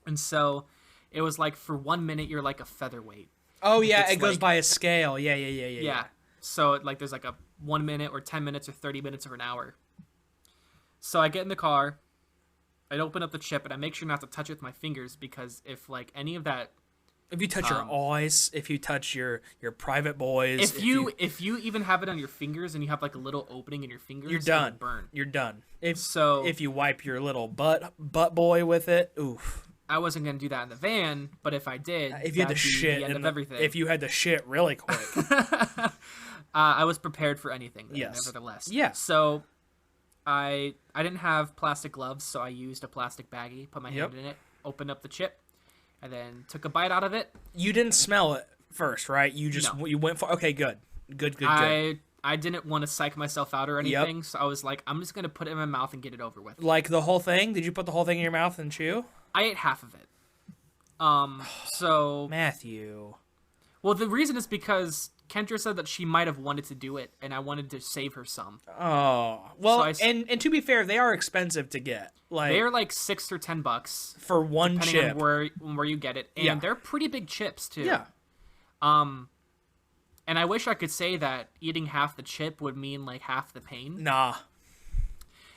S2: And so, it was like, for 1 minute, you're like a featherweight.
S1: Oh, yeah, it goes by a scale. Yeah.
S2: So, like, there's like a 1 minute or 10 minutes or 30 minutes or an hour. So, I get in the car. I'd open up the chip, and I make sure not to touch it with my fingers because if, like, any of that...
S1: If you touch your eyes, if you touch your private boys...
S2: If you even have it on your fingers and you have, like, a little opening in your fingers,
S1: you're done.
S2: Burn.
S1: You're done. If you wipe your little butt boy with it, oof.
S2: I wasn't going to do that in the van, but if I did,
S1: if you had to shit
S2: the end of everything.
S1: If you had to shit really quick.
S2: I was prepared for anything, nevertheless.
S1: Yeah.
S2: So... I didn't have plastic gloves, so I used a plastic baggie, put my hand in it, opened up the chip, and then took a bite out of it.
S1: You didn't smell it first, right? You just you went for good.
S2: I didn't want to psych myself out or anything, so I was like, I'm just going to put it in my mouth and get it over with.
S1: Like the whole thing? Did you put the whole thing in your mouth and chew?
S2: I ate half of it. So...
S1: Matthew.
S2: Well, the reason is because Kendra said that she might have wanted to do it, and I wanted to save her some.
S1: Oh. Well, so and to be fair, they are expensive to get. Like
S2: they're like $6 or $10
S1: for one
S2: depending
S1: chip.
S2: On where you get it. And they're pretty big chips, too.
S1: Yeah.
S2: And I wish I could say that eating half the chip would mean, like, half the pain.
S1: Nah.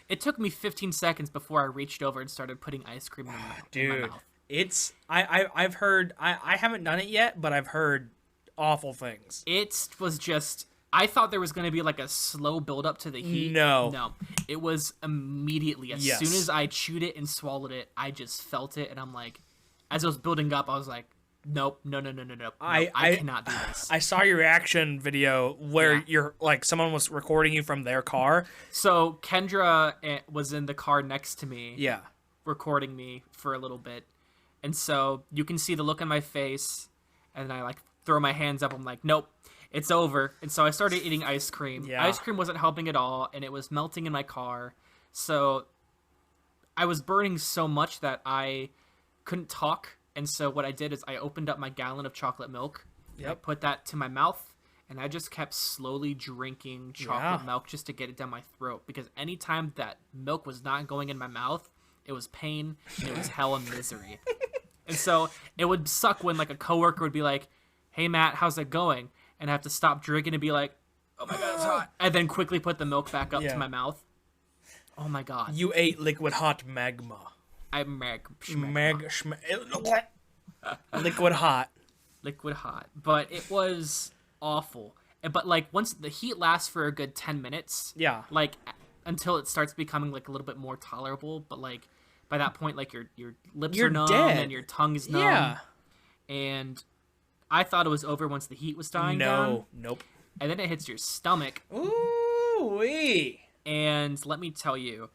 S2: It took me 15 seconds before I reached over and started putting ice cream in my mouth.
S1: It's... I've heard... I haven't done it yet, but I've heard awful things.
S2: It was just... I thought there was going to be, like, a slow build-up to the heat.
S1: No.
S2: It was immediately. As soon as I chewed it and swallowed it, I just felt it, and I'm like... As it was building up, I was like, nope, no. I cannot do this.
S1: I saw your reaction video where you're like someone was recording you from their car.
S2: So Kendra was in the car next to me.
S1: Yeah.
S2: Recording me for a little bit. And so you can see the look on my face, and I like throw my hands up. I'm like, nope, it's over. And so I started eating ice cream.
S1: Yeah.
S2: Ice cream wasn't helping at all, and it was melting in my car. So I was burning so much that I couldn't talk. And so what I did is I opened up my gallon of chocolate milk. Yep. I put that to my mouth, and I just kept slowly drinking chocolate milk just to get it down my throat. Because anytime that milk was not going in my mouth, it was pain, and it was hell and misery. And so it would suck when like a coworker would be like, "Hey Matt, how's it going?" And I have to stop drinking and be like, "Oh my god, it's hot," and then quickly put the milk back up to my mouth. Oh my god!
S1: You ate liquid hot magma. Liquid hot.
S2: Liquid hot, but it was awful. But like once the heat lasts for a good 10 minutes, like until it starts becoming like a little bit more tolerable. But like by that point, like your lips are numb and your tongue is numb. Yeah. And I thought it was over once the heat was dying down.
S1: Nope.
S2: And then it hits your stomach.
S1: Ooh-wee.
S2: And let me tell you,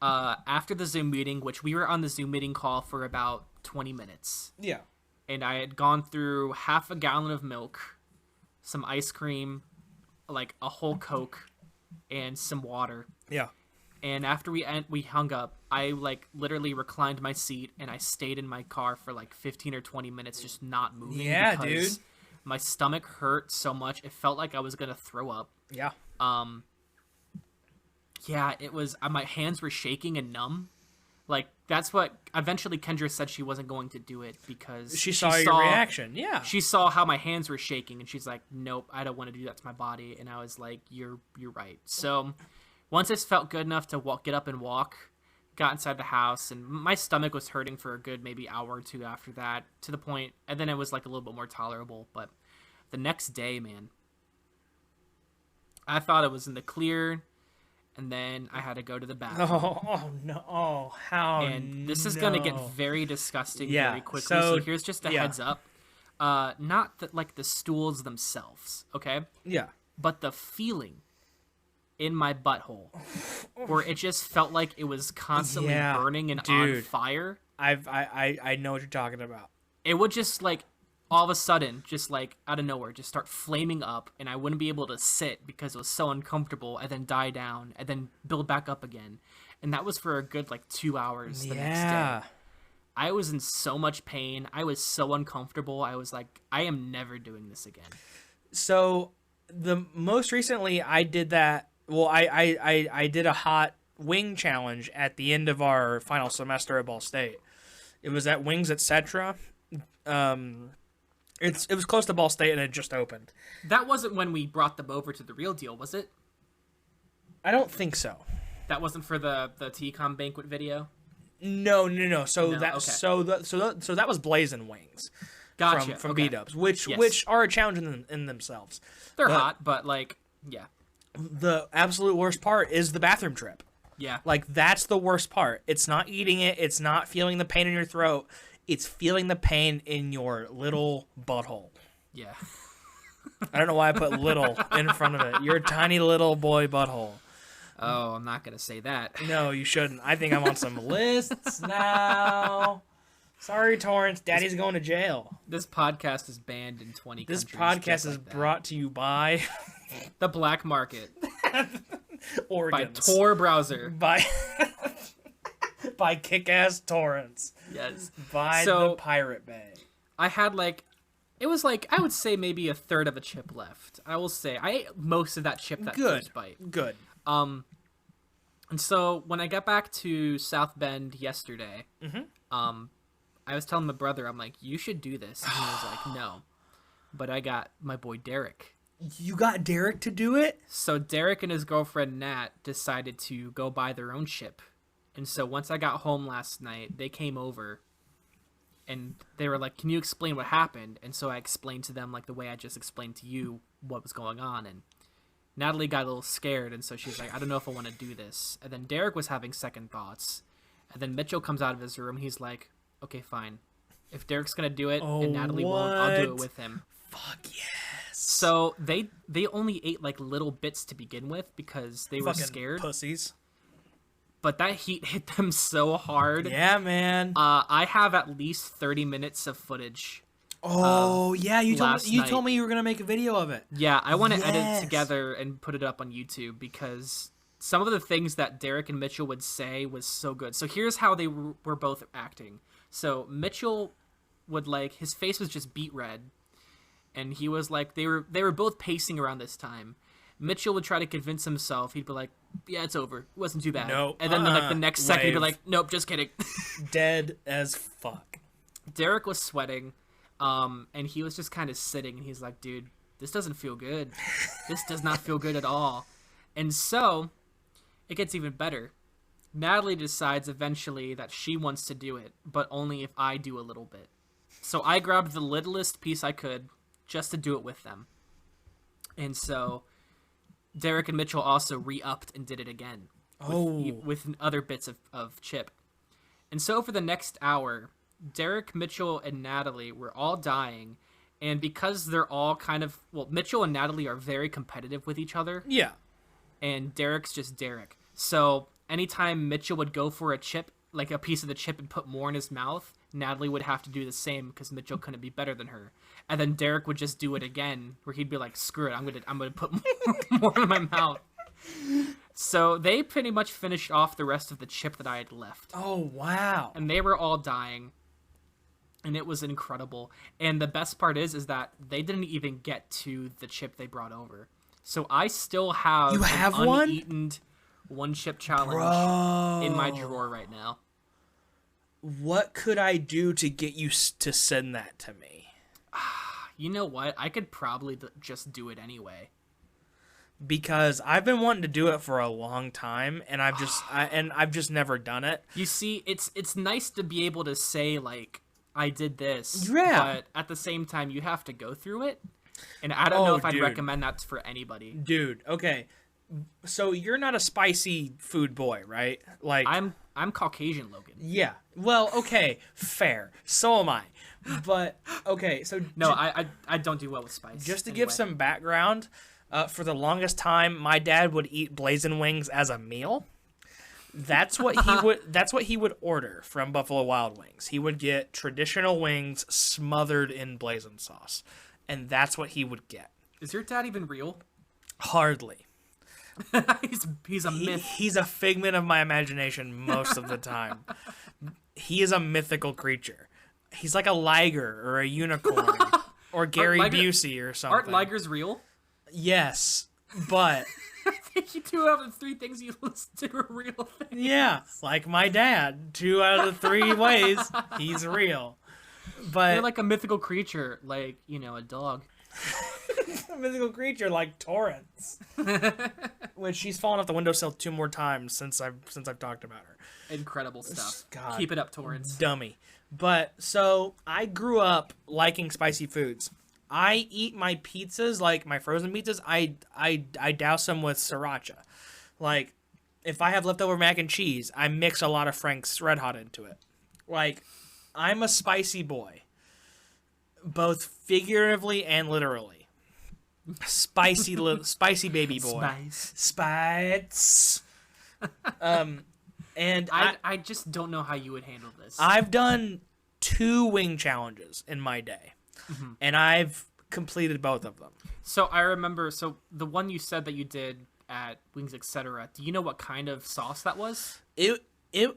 S2: after the Zoom meeting, which we were on the Zoom meeting call for about 20 minutes.
S1: Yeah.
S2: And I had gone through half a gallon of milk, some ice cream, like a whole Coke, and some water.
S1: Yeah.
S2: And after we hung up, I like literally reclined my seat and I stayed in my car for like 15 or 20 minutes just not moving.
S1: Yeah, dude.
S2: My stomach hurt so much. It felt like I was going to throw up.
S1: Yeah.
S2: Yeah, it was, my hands were shaking and numb. Like, that's what, eventually Kendra said she wasn't going to do it because
S1: she saw your reaction, yeah.
S2: She saw how my hands were shaking, and she's like, nope, I don't want to do that to my body. And I was like, you're right. So, once it felt good enough to get up and walk, got inside the house, and my stomach was hurting for a good maybe hour or two after that, to the point, and then it was like a little bit more tolerable. But the next day, man, I thought it was in the clear. And then I had to go to the bathroom.
S1: Oh no! Oh, how?
S2: And this is gonna get very disgusting very quickly. So here's just a heads up. Not like the stools themselves, okay?
S1: Yeah.
S2: But the feeling in my butthole, where it just felt like it was constantly burning and on fire.
S1: I know what you're talking about.
S2: It would just like all of a sudden, just like out of nowhere, just start flaming up, and I wouldn't be able to sit because it was so uncomfortable, and then die down, and then build back up again. And that was for a good like 2 hours the next day. I was in so much pain. I was so uncomfortable. I was like, I am never doing this again.
S1: So the most recently I did that. Well, I did a hot wing challenge at the end of our final semester at Ball State. It was at Wings Etc. It was close to Ball State and it just opened.
S2: That wasn't when we brought them over to the Real Deal, was it?
S1: I don't think so.
S2: That wasn't for the TCOM banquet video?
S1: No. So that was Blazing Wings.
S2: Gotcha.
S1: From B-Dubs, which are a challenge in themselves.
S2: They're hot, but like, yeah.
S1: The absolute worst part is the bathroom trip.
S2: Yeah.
S1: Like, that's the worst part. It's not eating it. It's not feeling the pain in your throat. It's feeling the pain in your little butthole.
S2: Yeah.
S1: I don't know why I put little in front of it. Your tiny little boy butthole.
S2: Oh, I'm not going to say that.
S1: No, you shouldn't. I think I'm on some lists now. Sorry, Torrance. Daddy's going to jail.
S2: This podcast is banned in 20 countries.
S1: This podcast is brought to you by...
S2: the black market.
S1: Organs.
S2: By Tor browser.
S1: By kick-ass torrents.
S2: Yes.
S1: By the Pirate Bay.
S2: I had it was I would say maybe a third of a chip left. I will say I ate most of that chip that first bite.
S1: Good.
S2: And so when I got back to South Bend yesterday, I was telling my brother, I'm like, you should do this. And he was like, no. But I got my boy Derek.
S1: You got Derek to do it?
S2: So Derek and his girlfriend Nat decided to go buy their own chip. And so once I got home last night, they came over and they were like, can you explain what happened? And so I explained to them like the way I just explained to you what was going on. And Natalie got a little scared. And so she's like, I don't know if I want to do this. And then Derek was having second thoughts. And then Mitchell comes out of his room. He's like, okay, fine. If Derek's going to do it and Natalie won't, I'll do it with him.
S1: Fuck yes.
S2: So they only ate like little bits to begin with because they were scared.
S1: Pussies.
S2: But that heat hit them so hard.
S1: Yeah, man.
S2: I have at least 30 minutes of footage.
S1: Oh, yeah. You told me you were going to make a video of it.
S2: Yeah, I want to edit it together and put it up on YouTube because some of the things that Derek and Mitchell would say was so good. So here's how they were both acting. So Mitchell would his face was just beet red. And he was like, they were both pacing around this time. Mitchell would try to convince himself. He'd be like, yeah, it's over. It wasn't too bad.
S1: Nope.
S2: And then the next second, he'd be like, nope, just kidding.
S1: Dead as fuck.
S2: Derek was sweating, and he was just kind of sitting, and he's like, dude, this doesn't feel good. This does not feel good at all. And so, it gets even better. Natalie decides eventually that she wants to do it, but only if I do a little bit. So I grabbed the littlest piece I could just to do it with them. And so Derek and Mitchell also re-upped and did it again with other bits of chip. And so for the next hour, Derek, Mitchell, and Natalie were all dying. And because they're all kind of... Well, Mitchell and Natalie are very competitive with each other.
S1: Yeah.
S2: And Derek's just Derek. So anytime Mitchell would go for a chip, like a piece of the chip, and put more in his mouth, Natalie would have to do the same because Mitchell couldn't be better than her. And then Derek would just do it again, where he'd be like, screw it, I'm gonna put more in my mouth. So they pretty much finished off the rest of the chip that I had left.
S1: Oh, wow.
S2: And they were all dying. And it was incredible. And the best part is that they didn't even get to the chip they brought over. So I still have an uneaten one chip challenge in my drawer right now.
S1: What could I do to get you to send that to me?
S2: You know what? I could probably just do it anyway.
S1: Because I've been wanting to do it for a long time, and I've just never done it.
S2: You see, it's nice to be able to say, like, I did this.
S1: Yeah.
S2: But at the same time, you have to go through it. And I don't know if I'd recommend that for anybody.
S1: Dude, okay. So you're not a spicy food boy, right? Like
S2: I'm Caucasian, Logan.
S1: Yeah. Well, okay, fair. So am I. But okay, so
S2: no, I don't do well with spice.
S1: Just to give some background, for the longest time, my dad would eat blazing wings as a meal. That's what he would order from Buffalo Wild Wings. He would get traditional wings smothered in blazing sauce, and that's what he would get.
S2: Is your dad even real?
S1: Hardly.
S2: He's a myth.
S1: He's a figment of my imagination most of the time. He is a mythical creature. He's like a liger or a unicorn or Gary Busey or something.
S2: Aren't ligers real?
S1: Yes, but
S2: I think 2 out of the 3 things you listen to are real things.
S1: Yeah, like my dad. 2 out of the 3 ways he's real. But
S2: you're like a mythical creature, like, you know, a dog.
S1: A mythical creature like Torrance, which she's fallen off the windowsill 2 more times since I've talked about her.
S2: Incredible stuff.
S1: God,
S2: keep it up, Torrance.
S1: Dummy. But so I grew up liking spicy foods. I eat my pizzas, like my frozen pizzas. I douse them with sriracha. Like if I have leftover mac and cheese, I mix a lot of Frank's Red Hot into it. Like I'm a spicy boy, both figuratively and literally. Spicy baby boy. Spice. And
S2: I just don't know how you would handle this.
S1: I've done 2 wing challenges in my day, and I've completed both of them.
S2: So I remember, the one you said that you did at Wings Etc. Do you know what kind of sauce that was?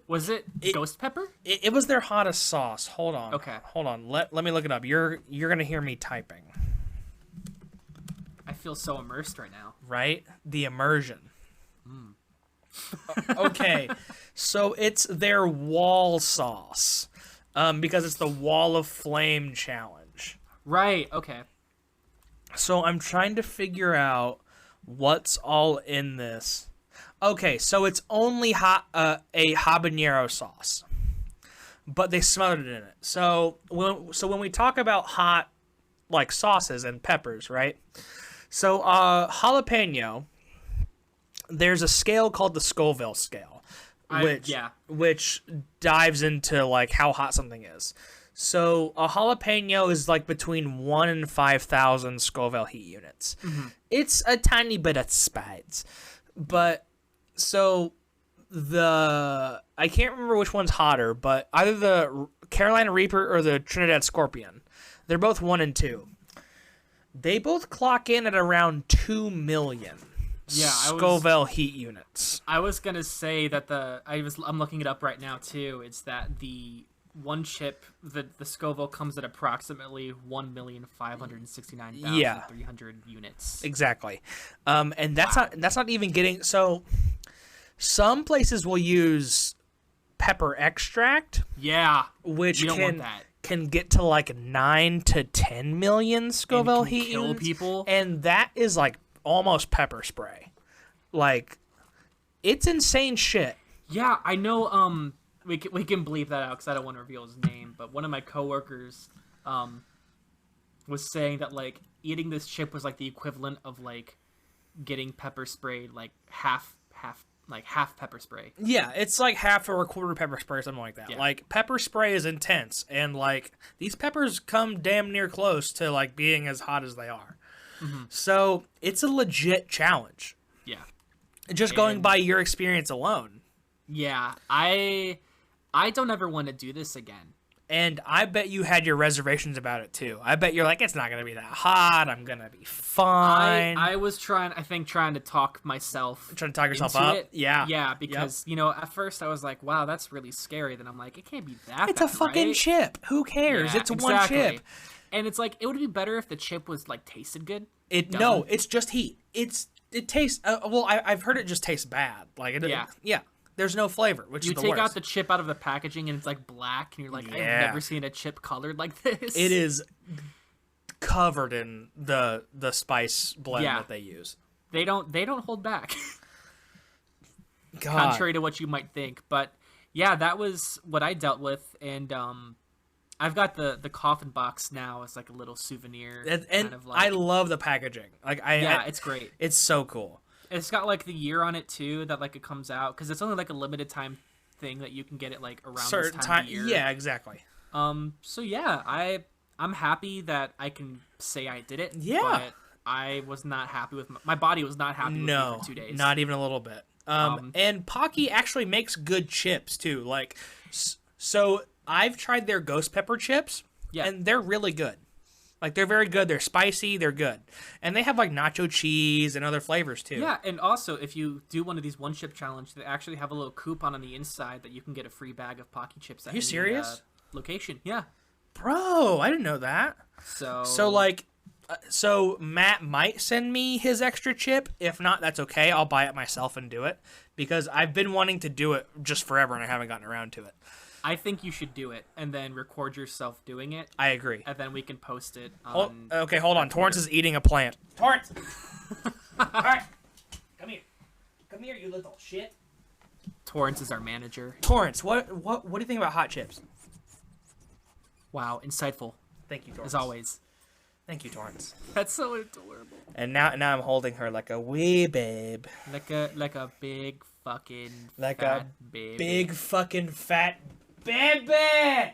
S2: Was it ghost pepper?
S1: It was their hottest sauce. Hold on.
S2: Okay.
S1: Hold on. Let me look it up. You're gonna hear me typing.
S2: I feel so immersed right now.
S1: Right? The immersion. Okay. So it's their wall sauce. Because it's the Wall of Flame challenge.
S2: Right. Okay.
S1: So I'm trying to figure out what's all in this. Okay, so it's only a habanero sauce, but they smothered it in it. So when we talk about hot, like sauces and peppers, right? So jalapeno, there's a scale called the Scoville scale, which dives into like how hot something is. So a jalapeno is like between 1 and 5,000 Scoville heat units. Mm-hmm. It's a tiny bit of spice, but so I can't remember which one's hotter, but either the Carolina Reaper or the Trinidad Scorpion, they're both 1 and 2. They both clock in at around 2 million Scoville heat units.
S2: I was gonna say that I'm looking it up right now too. It's that the one chip, the Scoville comes at approximately 1,569,300 units.
S1: Exactly, and that's not even getting. So some places will use pepper extract.
S2: Yeah,
S1: which
S2: you don't want that.
S1: can get to like 9 to 10 million Scoville
S2: and can
S1: heat
S2: kill
S1: units,
S2: people.
S1: and that is like almost pepper spray. Like, it's insane shit.
S2: Yeah, I know. We can bleep that out because I don't want to reveal his name. But one of my coworkers, was saying that like eating this chip was like the equivalent of like getting pepper sprayed, like half pepper spray.
S1: Yeah, it's like half or a quarter pepper spray or something like that.
S2: Yeah.
S1: Like, pepper spray is intense, and like these peppers come damn near close to like being as hot as they are.
S2: Mm-hmm.
S1: So it's a legit challenge.
S2: Yeah.
S1: Just going by your experience alone.
S2: Yeah, I don't ever want to do this again.
S1: And I bet you had your reservations about it too. I bet you're like, it's not gonna be that hot. I'm gonna be fine.
S2: I was trying to talk myself.
S1: Trying to talk yourself
S2: into
S1: up.
S2: it.
S1: Yeah.
S2: Yeah, because you know, at first I was like, wow, that's really scary. Then I'm like, it can't be that.
S1: It's
S2: bad,
S1: a fucking
S2: right?
S1: chip. Who cares?
S2: Yeah,
S1: it's
S2: exactly.
S1: one chip.
S2: And it's like, it would be better if the chip was like tasted good.
S1: No, it's just heat. It tastes. Well, I've heard it just tastes bad. Like yeah. There's no flavor, which is the worst.
S2: You take out the chip out of the packaging and it's like black, and you're like, I've never seen a chip colored like this.
S1: It is covered in the spice blend that they use.
S2: They don't hold back.
S1: God.
S2: Contrary to what you might think, but yeah, that was what I dealt with, and I've got the coffin box now as like a little souvenir.
S1: And
S2: kind of like,
S1: I love the packaging. Like
S2: it's great.
S1: It's so cool.
S2: It's got like the year on it too that like it comes out, because it's only like a limited time thing that you can get it like around
S1: certain
S2: this time of year.
S1: Yeah, exactly.
S2: So yeah, I'm happy that I can say I did it.
S1: Yeah.
S2: But I was not happy with my body was not happy with me for 2 days.
S1: Not even a little bit. And Pocky actually makes good chips too. Like, so I've tried their ghost pepper chips, and they're really good. Like, they're very good. They're spicy. They're good. And they have, like, nacho cheese and other flavors, too.
S2: Yeah, and also, if you do one of these one-chip challenge, they actually have a little coupon on the inside that you can get a free bag of Pocky chips at
S1: Are you serious?
S2: Location. Yeah.
S1: Bro, I didn't know that. So like, so Matt might send me his extra chip. If not, that's okay. I'll buy it myself and do it. Because I've been wanting to do it just forever, and I haven't gotten around to it.
S2: I think you should do it and then record yourself doing it.
S1: I agree.
S2: And then we can post it on...
S1: Okay, hold on. Torrance is eating a plant. Torrance! All right. Come here. Come here, you little shit.
S2: Torrance is our manager.
S1: Torrance, what do you think about hot chips?
S2: Wow, insightful.
S1: Thank you, Torrance.
S2: As always.
S1: Thank you, Torrance.
S2: That's so adorable.
S1: And now I'm holding her like a wee babe.
S2: Like a big fucking
S1: like
S2: fat
S1: a
S2: baby.
S1: Big fucking fat baby.
S2: I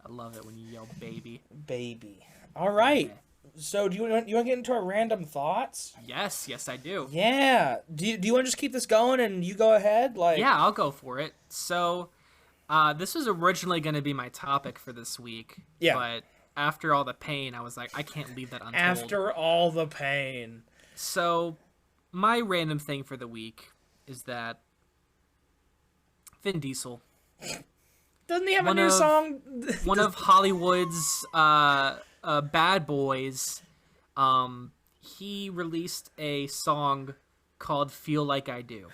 S2: love it when you yell baby.
S1: Baby. All right. So do you want to get into our random thoughts?
S2: Yes, I do.
S1: Yeah. Do you want to just keep this going and you go ahead? Like,
S2: yeah, I'll go for it. So, this was originally going to be my topic for this week.
S1: Yeah.
S2: But after all the pain, I was like, I can't leave that untold.
S1: After all the pain.
S2: So, my random thing for the week is that Vin Diesel.
S1: Doesn't he have a new song?
S2: One of Hollywood's bad boys. He released a song called "Feel Like I Do."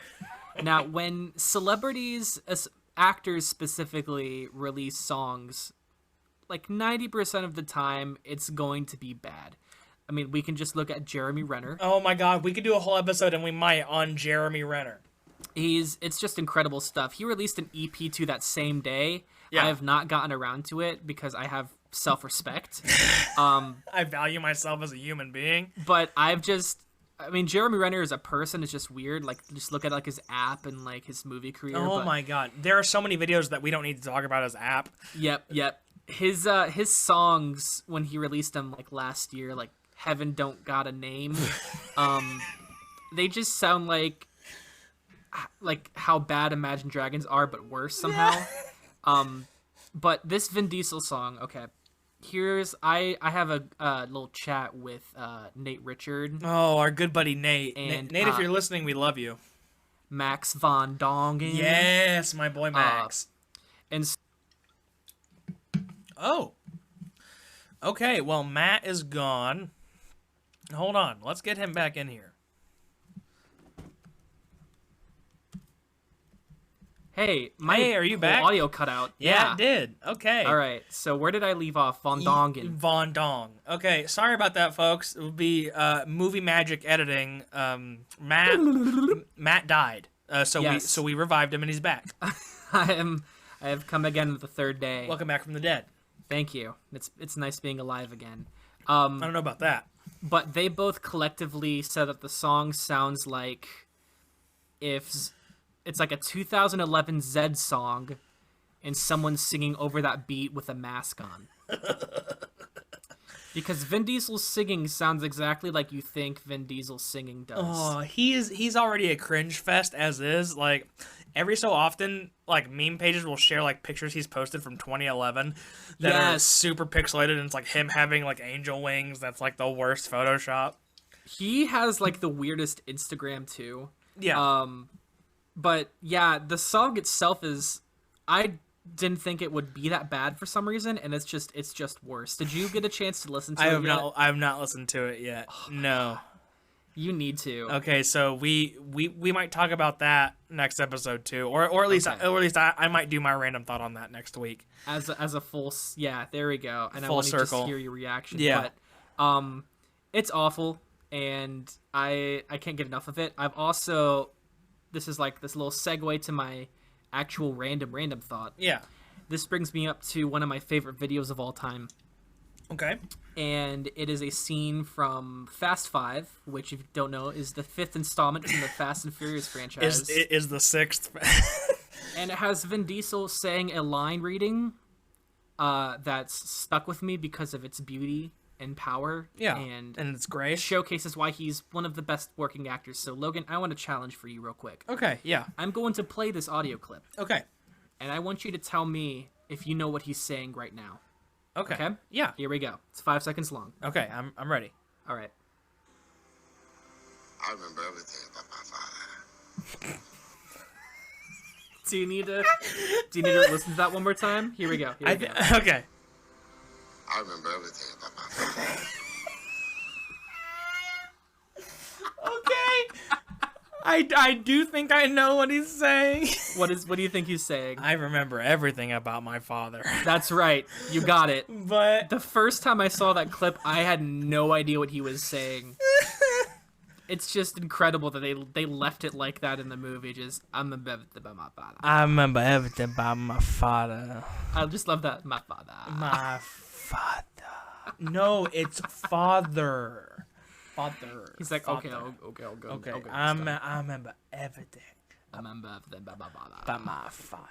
S2: Now, when celebrities, actors specifically, release songs, like 90% of the time, it's going to be bad. I mean, we can just look at Jeremy Renner.
S1: Oh my God, we could do a whole episode, and we might, on Jeremy Renner.
S2: It's just incredible stuff. He released an EP to that same day.
S1: Yeah.
S2: I have not gotten around to it because I have self-respect.
S1: I value myself as a human being.
S2: But Jeremy Renner as a person is just weird. Like, just look at like his app and like his movie career.
S1: Oh my God, there are so many videos that we don't need to talk about his app.
S2: Yep. His songs when he released them like last year, like Heaven Don't Got a Name, they just sound like how bad Imagine Dragons are, but worse somehow. But this Vin Diesel song, okay. I have a little chat with Nate Richard.
S1: Oh, our good buddy Nate.
S2: And,
S1: Nate, if you're listening, we love you.
S2: Max Von Dongen.
S1: Yes, my boy Max. Oh. Okay, well, Matt is gone. Hold on. Let's get him back in here.
S2: Hey, my
S1: Hey, are you back?
S2: audio cut out.
S1: Yeah, it did. Okay.
S2: All right. So where did I leave off? Von Dongen.
S1: Von Dong. Okay, sorry about that, folks. It would be movie magic editing. Matt died. So we revived him and he's back.
S2: I have come again with the third day.
S1: Welcome back from the dead.
S2: Thank you. It's nice being alive again.
S1: I don't know about that.
S2: But they both collectively said that the song sounds like if it's like a 2011 Zed song and someone's singing over that beat with a mask on. Because Vin Diesel's singing sounds exactly like you think Vin Diesel's singing does.
S1: Oh, he's already a cringe fest as is. Like, every so often, like, meme pages will share, like, pictures he's posted from 2011 that are super pixelated, and it's, like, him having, like, angel wings. That's, like, the worst Photoshop.
S2: He has, like, the weirdest Instagram, too.
S1: Yeah.
S2: But, yeah, the song itself is... I didn't think it would be that bad for some reason, and it's just worse. Did you get a chance to listen to it yet?
S1: I have not listened to it yet. Oh, no.
S2: You need to.
S1: Okay, so we might talk about that next episode too, or at least I might do my random thought on that next week.
S2: As a full there we go. And
S1: full
S2: I want to
S1: circle.
S2: just hear your reaction.
S1: Yeah.
S2: But it's awful, and I can't get enough of it. I've also this is like this little segue to my actual random thought.
S1: Yeah.
S2: This brings me up to one of my favorite videos of all time.
S1: Okay.
S2: And it is a scene from Fast 5, which, if you don't know, is the 5th installment in the Fast and Furious franchise.
S1: Is the 6th.
S2: And it has Vin Diesel saying a line reading that's stuck with me because of its beauty and power.
S1: Yeah,
S2: and
S1: it's great.
S2: Showcases why he's one of the best working actors. So, Logan, I want to challenge for you real quick.
S1: Okay, yeah.
S2: I'm going to play this audio clip.
S1: Okay.
S2: And I want you to tell me if you know what he's saying right now.
S1: Okay. Yeah.
S2: Here we go. It's 5 seconds long.
S1: Okay, I'm ready.
S2: All right.
S3: I remember everything about my father.
S2: Do you need to listen to that one more time? Here we go.
S1: Okay.
S3: I remember everything about my father.
S1: Okay. I do think I know what he's saying.
S2: What do you think he's saying?
S1: I remember everything about my father.
S2: That's right. You got it.
S1: But
S2: the first time I saw that clip, I had no idea what he was saying. It's just incredible that they left it like that in the movie. Just I remember everything about my father.
S1: I remember everything about my father.
S2: I just love that. My father.
S1: My father. No, it's father. Father.
S2: He's like,
S1: father.
S2: Okay.
S1: I remember everything.
S2: I remember everything about my father.
S1: About my father.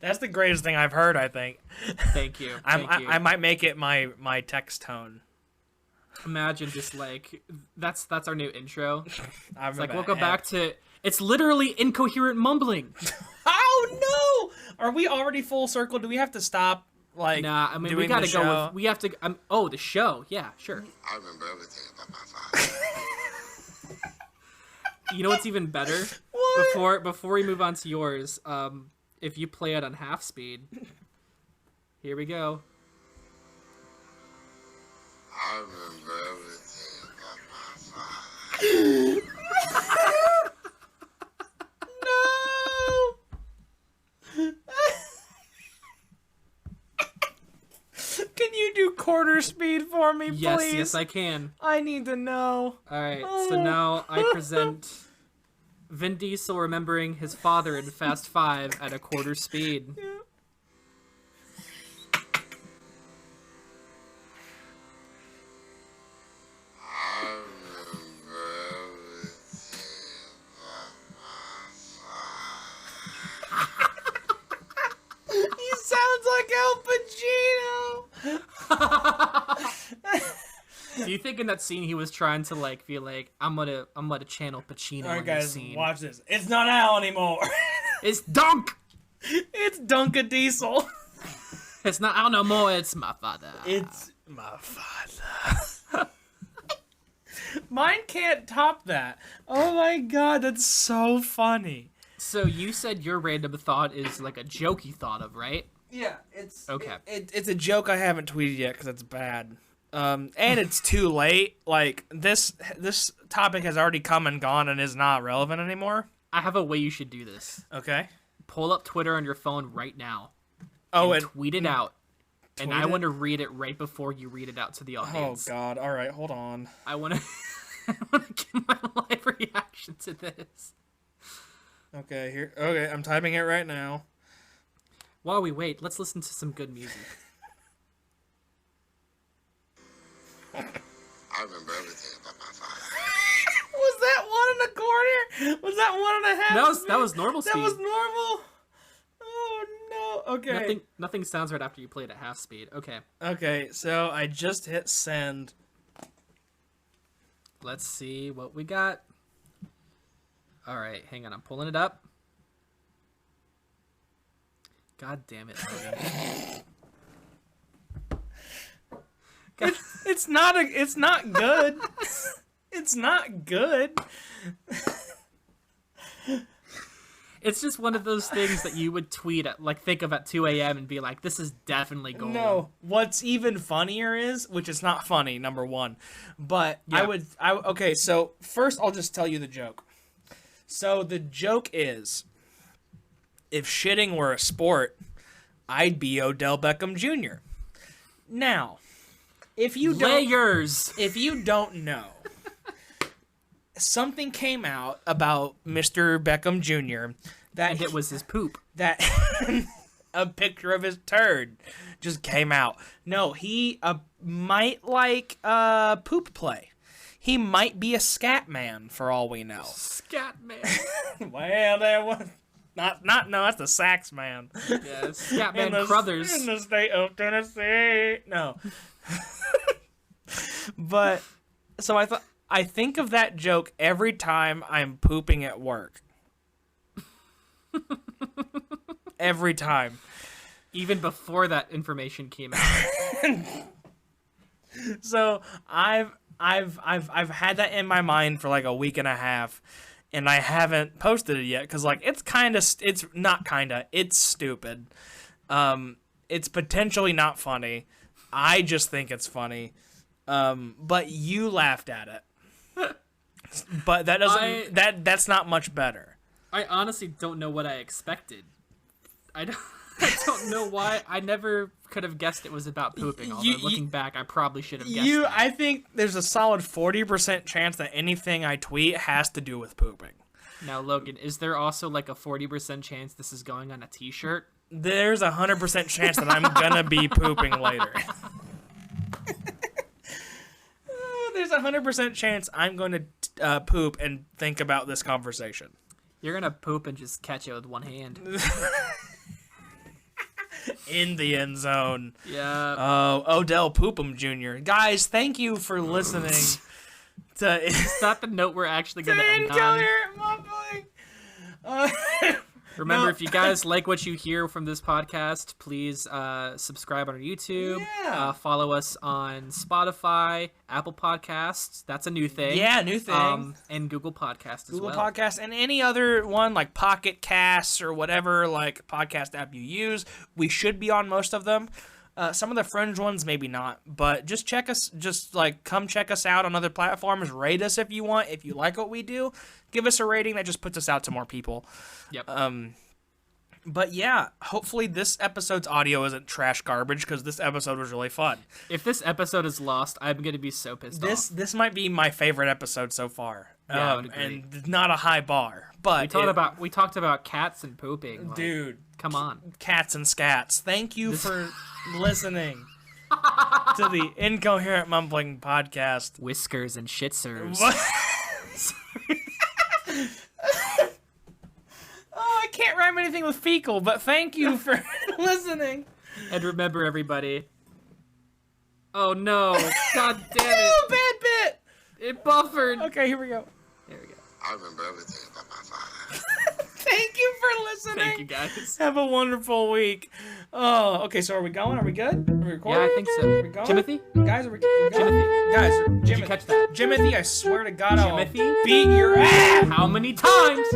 S1: That's the greatest thing I've heard, I think.
S2: Thank you.
S1: I might make it my text tone.
S2: Imagine just like that's our new intro.
S1: It's
S2: like we'll go back to it's literally incoherent mumbling.
S1: Oh no! Are we already full circle? Do we have to stop? Like,
S2: nah, I mean we gotta go with. We have to. The show. Yeah, sure.
S3: I remember everything about my father.
S2: You know what's even better?
S1: What?
S2: Before we move on to yours, if you play it on half speed, here we go.
S3: I remember everything about my father.
S1: No! Can you do quarter speed for me, please?
S2: Yes, I can.
S1: I need to know.
S2: Alright, so now I present Vin Diesel remembering his father in Fast 5 at a quarter speed.
S1: Yeah.
S2: Do you think in that scene he was trying to like feel like I'm gonna channel Pacino
S1: All right,
S2: in
S1: guys,
S2: this scene?
S1: watch this. It's not Al anymore.
S2: It's Dunk.
S1: It's Dunka Diesel.
S2: It's not Al no more. It's my father.
S1: It's my father. Mine can't top that. Oh my god, that's so funny.
S2: So you said your random thought is like a joke you thought of, right?
S1: Yeah, it's
S2: okay.
S1: It's a joke I haven't tweeted yet because it's bad. And it's too late. Like this topic has already come and gone and is not relevant anymore.
S2: I have a way you should do this.
S1: Okay.
S2: Pull up Twitter on your phone right now.
S1: Oh,
S2: and tweet it out. And I
S1: it?
S2: want to read it right before you read it out to the audience.
S1: Oh God! All right, hold on.
S2: I want to. I want to give my live reaction to this.
S1: Okay, here. Okay, I'm typing it right now.
S2: While we wait, let's listen to some good music.
S3: I remember everything about my father.
S1: Was that 1 1/4? Was that 1.5?
S2: That was normal speed.
S1: That was normal. Oh no. Okay.
S2: Nothing sounds right after you play it at half speed. Okay.
S1: Okay, so I just hit send.
S2: Let's see what we got. All right, hang on. I'm pulling it up. God damn it, Logan.
S1: It's not good. It's not good.
S2: It's just one of those things that you would tweet at, like, think of at 2 a.m. and be like, this is definitely gold.
S1: No, what's even funnier is, which is not funny, number one, but
S2: Yeah.
S1: okay, so first I'll just tell you the joke. So the joke is, if shitting were a sport, I'd be Odell Beckham Jr. Now, if you don't know, something came out about Mr. Beckham Jr.
S2: And it was his poop.
S1: That a picture of his turd just came out. No, he might like poop play. He might be a scat man for all we know.
S2: Scat man.
S1: Well, there was no, that's the sax man.
S2: Yeah, Scat man Crothers.
S1: In the state of Tennessee. No. But so I think of that joke every time I'm pooping at work. Every time.
S2: Even before that information came out.
S1: So I've had that in my mind for like a week and a half, and I haven't posted it yet because like it's stupid. It's potentially not funny. I just think it's funny. But you laughed at it. But that doesn't that's not much better.
S2: I honestly don't know what I expected. I don't know why. I never could have guessed it was about pooping. Although looking back, I probably should have guessed that.
S1: I think there's a solid 40% chance that anything I tweet has to do with pooping.
S2: Now, Logan, is there also like a 40% chance this is going on a t-shirt?
S1: There's a 100% chance that I'm gonna be pooping later. There's a 100% chance I'm going to poop and think about this conversation.
S2: You're gonna poop and just catch it with one hand.
S1: In the end zone.
S2: Yeah.
S1: Oh, Odell Poop'em Jr. Guys, thank you for listening to...
S2: Is that the note we're actually gonna end on?
S1: Incoherent mumbling.
S2: Remember, if you guys like what you hear from this podcast, please subscribe on our YouTube.
S1: Yeah.
S2: Follow us on Spotify, Apple Podcasts. That's a new thing.
S1: Yeah, new thing.
S2: And Google Podcasts as well.
S1: Google Podcasts and any other one like Pocket Casts or whatever like podcast app you use. We should be on most of them. Some of the fringe ones, maybe not. But just check us. Just like come check us out on other platforms. Rate us if you want. If you like what we do, give us a rating. That just puts us out to more people.
S2: Yep.
S1: But yeah, hopefully this episode's audio isn't trash garbage because this episode was really fun.
S2: If this episode is lost, I'm gonna be so pissed off.
S1: This might be my favorite episode so far.
S2: Yeah, I would agree.
S1: And not a high bar. But
S2: we talked about cats and pooping. Like,
S1: dude,
S2: come on.
S1: Cats and scats. Thank you for listening to the Incoherent Mumbling podcast.
S2: Whiskers and shitsers.
S1: Oh, I can't rhyme anything with fecal, but thank you for listening.
S2: And remember, everybody. Oh no! God damn it!
S1: Oh, bad bit.
S2: It buffered.
S1: Okay, here we go.
S2: There we go.
S3: I remember everything about my father.
S1: Thank you for listening.
S2: Thank you, guys.
S1: Have a wonderful week. Oh, okay. So are we going? Are we good? Are we recording?
S2: Yeah, I think so.
S1: Are we going?
S2: Timothy?
S1: Guys, are we going?
S2: Timothy.
S1: Guys,
S2: Did
S1: Jimothy.
S2: you catch that?
S1: Jimothy, I swear to God, I'll
S2: Timothy?
S1: beat your ass.
S2: How many times?